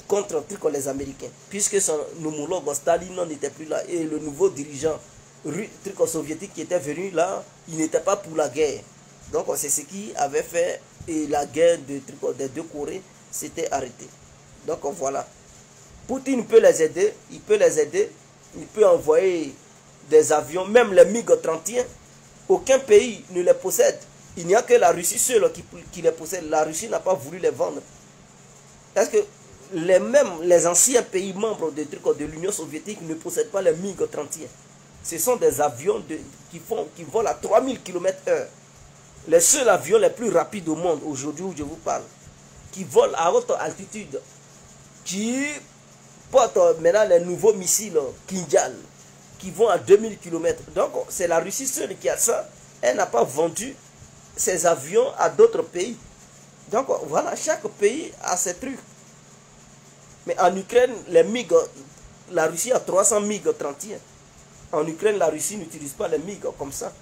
contre les Américains. Puisque son homologue Staline n'était plus là. Et le nouveau dirigeant soviétique qui était venu là, il n'était pas pour la guerre. Donc c'est ce qui avait fait, et la guerre des deux Corées s'était arrêtée. Donc voilà. Poutine peut les aider, il peut envoyer des avions, même les MiG-31. Aucun pays ne les possède. Il n'y a que la Russie seule qui les possède. La Russie n'a pas voulu les vendre. Est-ce que les anciens pays membres de l'Union soviétique ne possèdent pas les MiG-31? Ce sont des avions qui volent à 3000 km/h. Les seuls avions les plus rapides au monde, aujourd'hui où je vous parle, qui volent à haute altitude, qui portent maintenant les nouveaux missiles Kinjal, qui vont à 2000 km. Donc c'est la Russie seule qui a ça. Elle n'a pas vendu ces avions à d'autres pays. Donc voilà, chaque pays a ses trucs. Mais en Ukraine, les MiG, la Russie a 300 MiG-31. En Ukraine, la Russie n'utilise pas les MiG comme ça.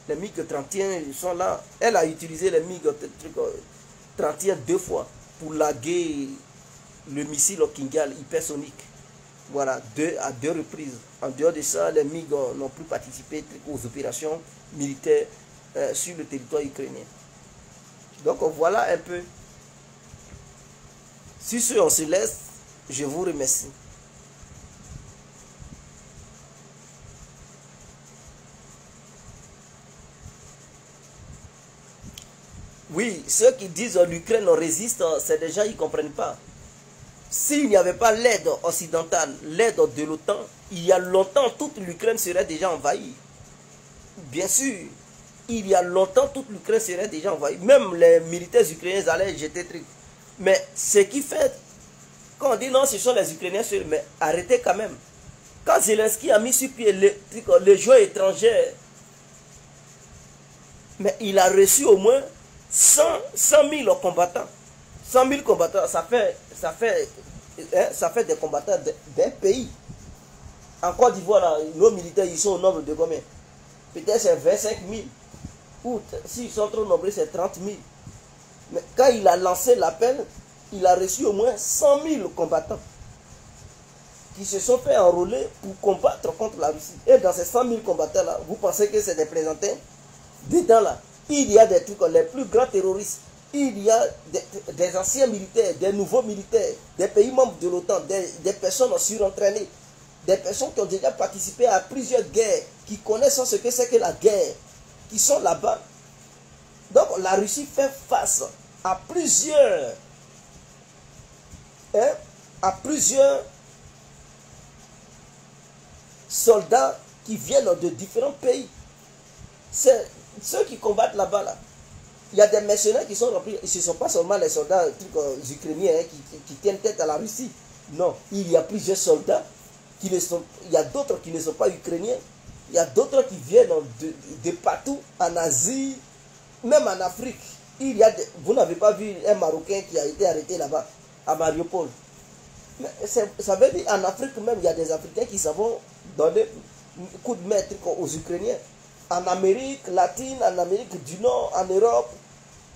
Les MiG-31 sont là. Elle a utilisé les MiG-31 2 fois pour laguer le missile Kinjal hypersonique. Voilà, à deux reprises. En dehors de ça, les MiG n'ont plus participé aux opérations militaires sur le territoire ukrainien. Donc voilà un peu. Sur ce, on se laisse. Je vous remercie. Oui, ceux qui disent l'Ukraine résiste, c'est des gens qui ne comprennent pas. S'il n'y avait pas l'aide occidentale, l'aide de l'OTAN, il y a longtemps, toute l'Ukraine serait déjà envahie. Bien sûr, il y a longtemps, toute l'Ukraine serait déjà envahie. Même les militaires ukrainiens allaient jeter trucs. Mais ce qui fait, quand on dit non, ce sont les Ukrainiens, mais arrêtez quand même. Quand Zelensky a mis sur pied les joueurs étrangers, mais il a reçu au moins 100 000 combattants. 100 000 combattants, ça fait des combattants d'un pays. En Côte d'Ivoire, nos militaires, ils sont au nombre de combien? Peut-être c'est 25 000. Ou s'ils sont trop nombreux, c'est 30 000. Mais quand il a lancé l'appel, il a reçu au moins 100 000 combattants qui se sont fait enrôler pour combattre contre la Russie. Et dans ces 100 000 combattants-là, vous pensez que c'est des plaisantins? Dedans là, il y a des trucs, les plus grands terroristes, il y a des anciens militaires, des nouveaux militaires, des pays membres de l'OTAN, des personnes surentraînées, des personnes qui ont déjà participé à plusieurs guerres, qui connaissent ce que c'est que la guerre, qui sont là-bas. Donc la Russie fait face à plusieurs soldats qui viennent de différents pays. C'est ceux qui combattent là-bas. Là. Il y a des mercenaires qui sont remplis. Ce ne sont pas seulement les soldats ukrainiens qui tiennent tête à la Russie. Non, il y a plusieurs soldats qui ne sont. Il y a d'autres qui ne sont pas ukrainiens. Il y a d'autres qui viennent de partout, en Asie, même en Afrique. Vous n'avez pas vu un Marocain qui a été arrêté là-bas, à Mariupol. Mais ça veut dire en Afrique même, il y a des Africains qui savent donner un coup de maître aux Ukrainiens. En Amérique latine, en Amérique du Nord, en Europe,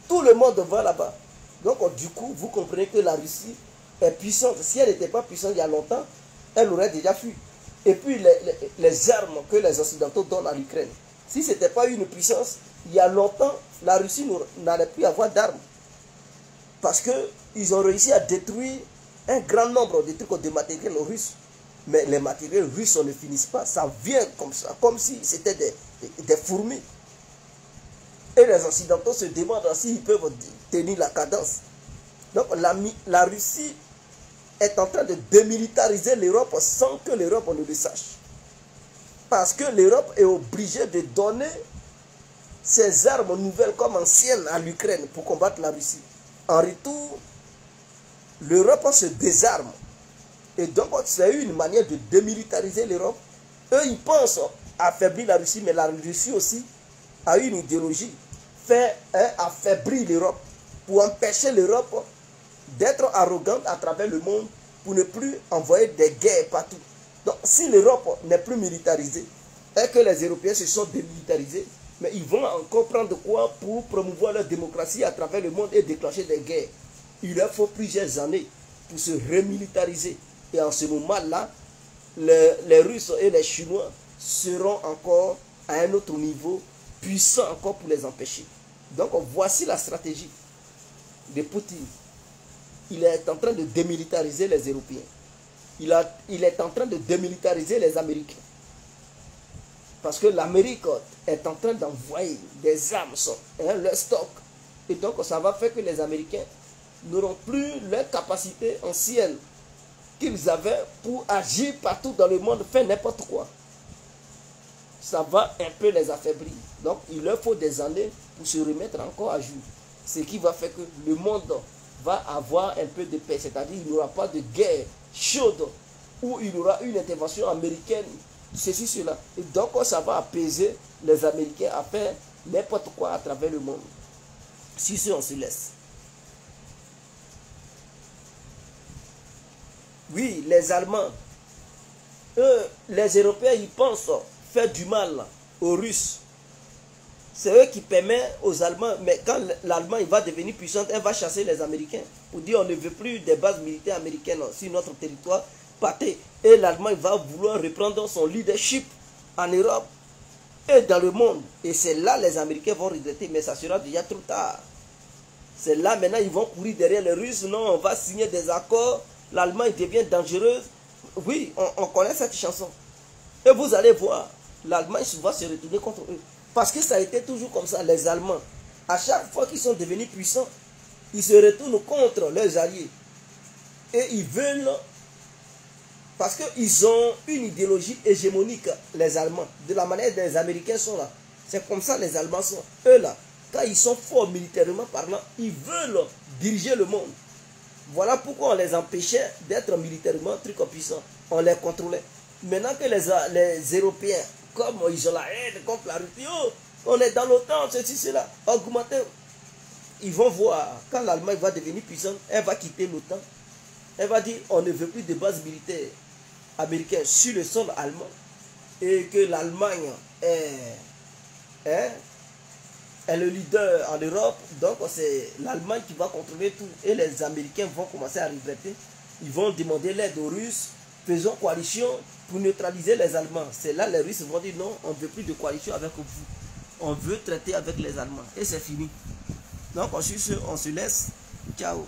tout le monde va là-bas. Donc du coup, vous comprenez que la Russie est puissante. Si elle n'était pas puissante il y a longtemps, elle aurait déjà fui. Et puis les armes que les Occidentaux donnent à l'Ukraine. Si ce n'était pas une puissance, il y a longtemps, la Russie n'allait plus avoir d'armes. Parce qu'ils ont réussi à détruire un grand nombre de trucs de matériel russe. Mais les matériels russes ne finissent pas. Ça vient comme ça, comme si c'était des fourmis. Et les Occidentaux se demandent s'ils peuvent tenir la cadence. Donc la Russie est en train de démilitariser l'Europe sans que l'Europe ne le sache. Parce que l'Europe est obligée de donner ses armes nouvelles comme anciennes à l'Ukraine pour combattre la Russie. En retour, l'Europe se désarme. Et donc, c'est une manière de démilitariser l'Europe. Eux, ils pensent affaiblir la Russie, mais la Russie aussi a une idéologie, fait affaiblir l'Europe, pour empêcher l'Europe d'être arrogante à travers le monde, pour ne plus envoyer des guerres partout. Donc, si l'Europe n'est plus militarisée, et que les Européens se sont démilitarisés, mais ils vont encore prendre quoi pour promouvoir leur démocratie à travers le monde et déclencher des guerres. Il leur faut plusieurs années pour se remilitariser. Et en ce moment-là, les Russes et les Chinois seront encore à un autre niveau, puissants encore pour les empêcher. Donc voici la stratégie de Poutine. Il est en train de démilitariser les Européens. Il est en train de démilitariser les Américains. Parce que l'Amérique est en train d'envoyer des armes, leur stock. Et donc ça va faire que les Américains n'auront plus leur capacité ancienne qu'ils avaient pour agir partout dans le monde, faire n'importe quoi. Ça va un peu les affaiblir. Donc il leur faut des années pour se remettre encore à jour. Ce qui va faire que le monde va avoir un peu de paix. C'est-à-dire qu'il n'y aura pas de guerre chaude où il y aura une intervention américaine, ceci, cela. Et donc ça va apaiser les Américains à faire n'importe quoi à travers le monde. Si on se laisse. Oui, les Allemands, eux, les Européens, ils pensent faire du mal aux Russes. C'est eux qui permettent aux Allemands, mais quand l'Allemagne va devenir puissante, elle va chasser les Américains. Pour dire on ne veut plus des bases militaires américaines sur notre territoire. Partez. Et l'Allemagne va vouloir reprendre son leadership en Europe et dans le monde. Et c'est là les Américains vont regretter, mais ça sera déjà trop tard. C'est là maintenant ils vont courir derrière les Russes. Non, on va signer des accords. L'Allemagne devient dangereuse. Oui, on connaît cette chanson. Et vous allez voir, l'Allemagne va se retourner contre eux. Parce que ça a été toujours comme ça, les Allemands. À chaque fois qu'ils sont devenus puissants, ils se retournent contre leurs alliés. Et ils veulent, parce qu'ils ont une idéologie hégémonique, les Allemands. De la manière dont les Américains sont là. C'est comme ça les Allemands sont. Eux là, quand ils sont forts militairement parlant, ils veulent diriger le monde. Voilà pourquoi on les empêchait d'être militairement très puissants. On les contrôlait. Maintenant que les Européens, comme ils ont la haine contre la Russie, on est dans l'OTAN, ceci, cela, augmenter. Ils vont voir, quand l'Allemagne va devenir puissante, elle va quitter l'OTAN. Elle va dire, on ne veut plus de base militaire américaine sur le sol allemand. Et que l'Allemagne est le leader en Europe. Donc c'est l'Allemagne qui va contrôler tout. Et les Américains vont commencer à regretter. Ils vont demander l'aide aux Russes. Faisons coalition pour neutraliser les Allemands. C'est là les Russes vont dire non, on ne veut plus de coalition avec vous. On veut traiter avec les Allemands. Et c'est fini. Donc on se laisse. Ciao.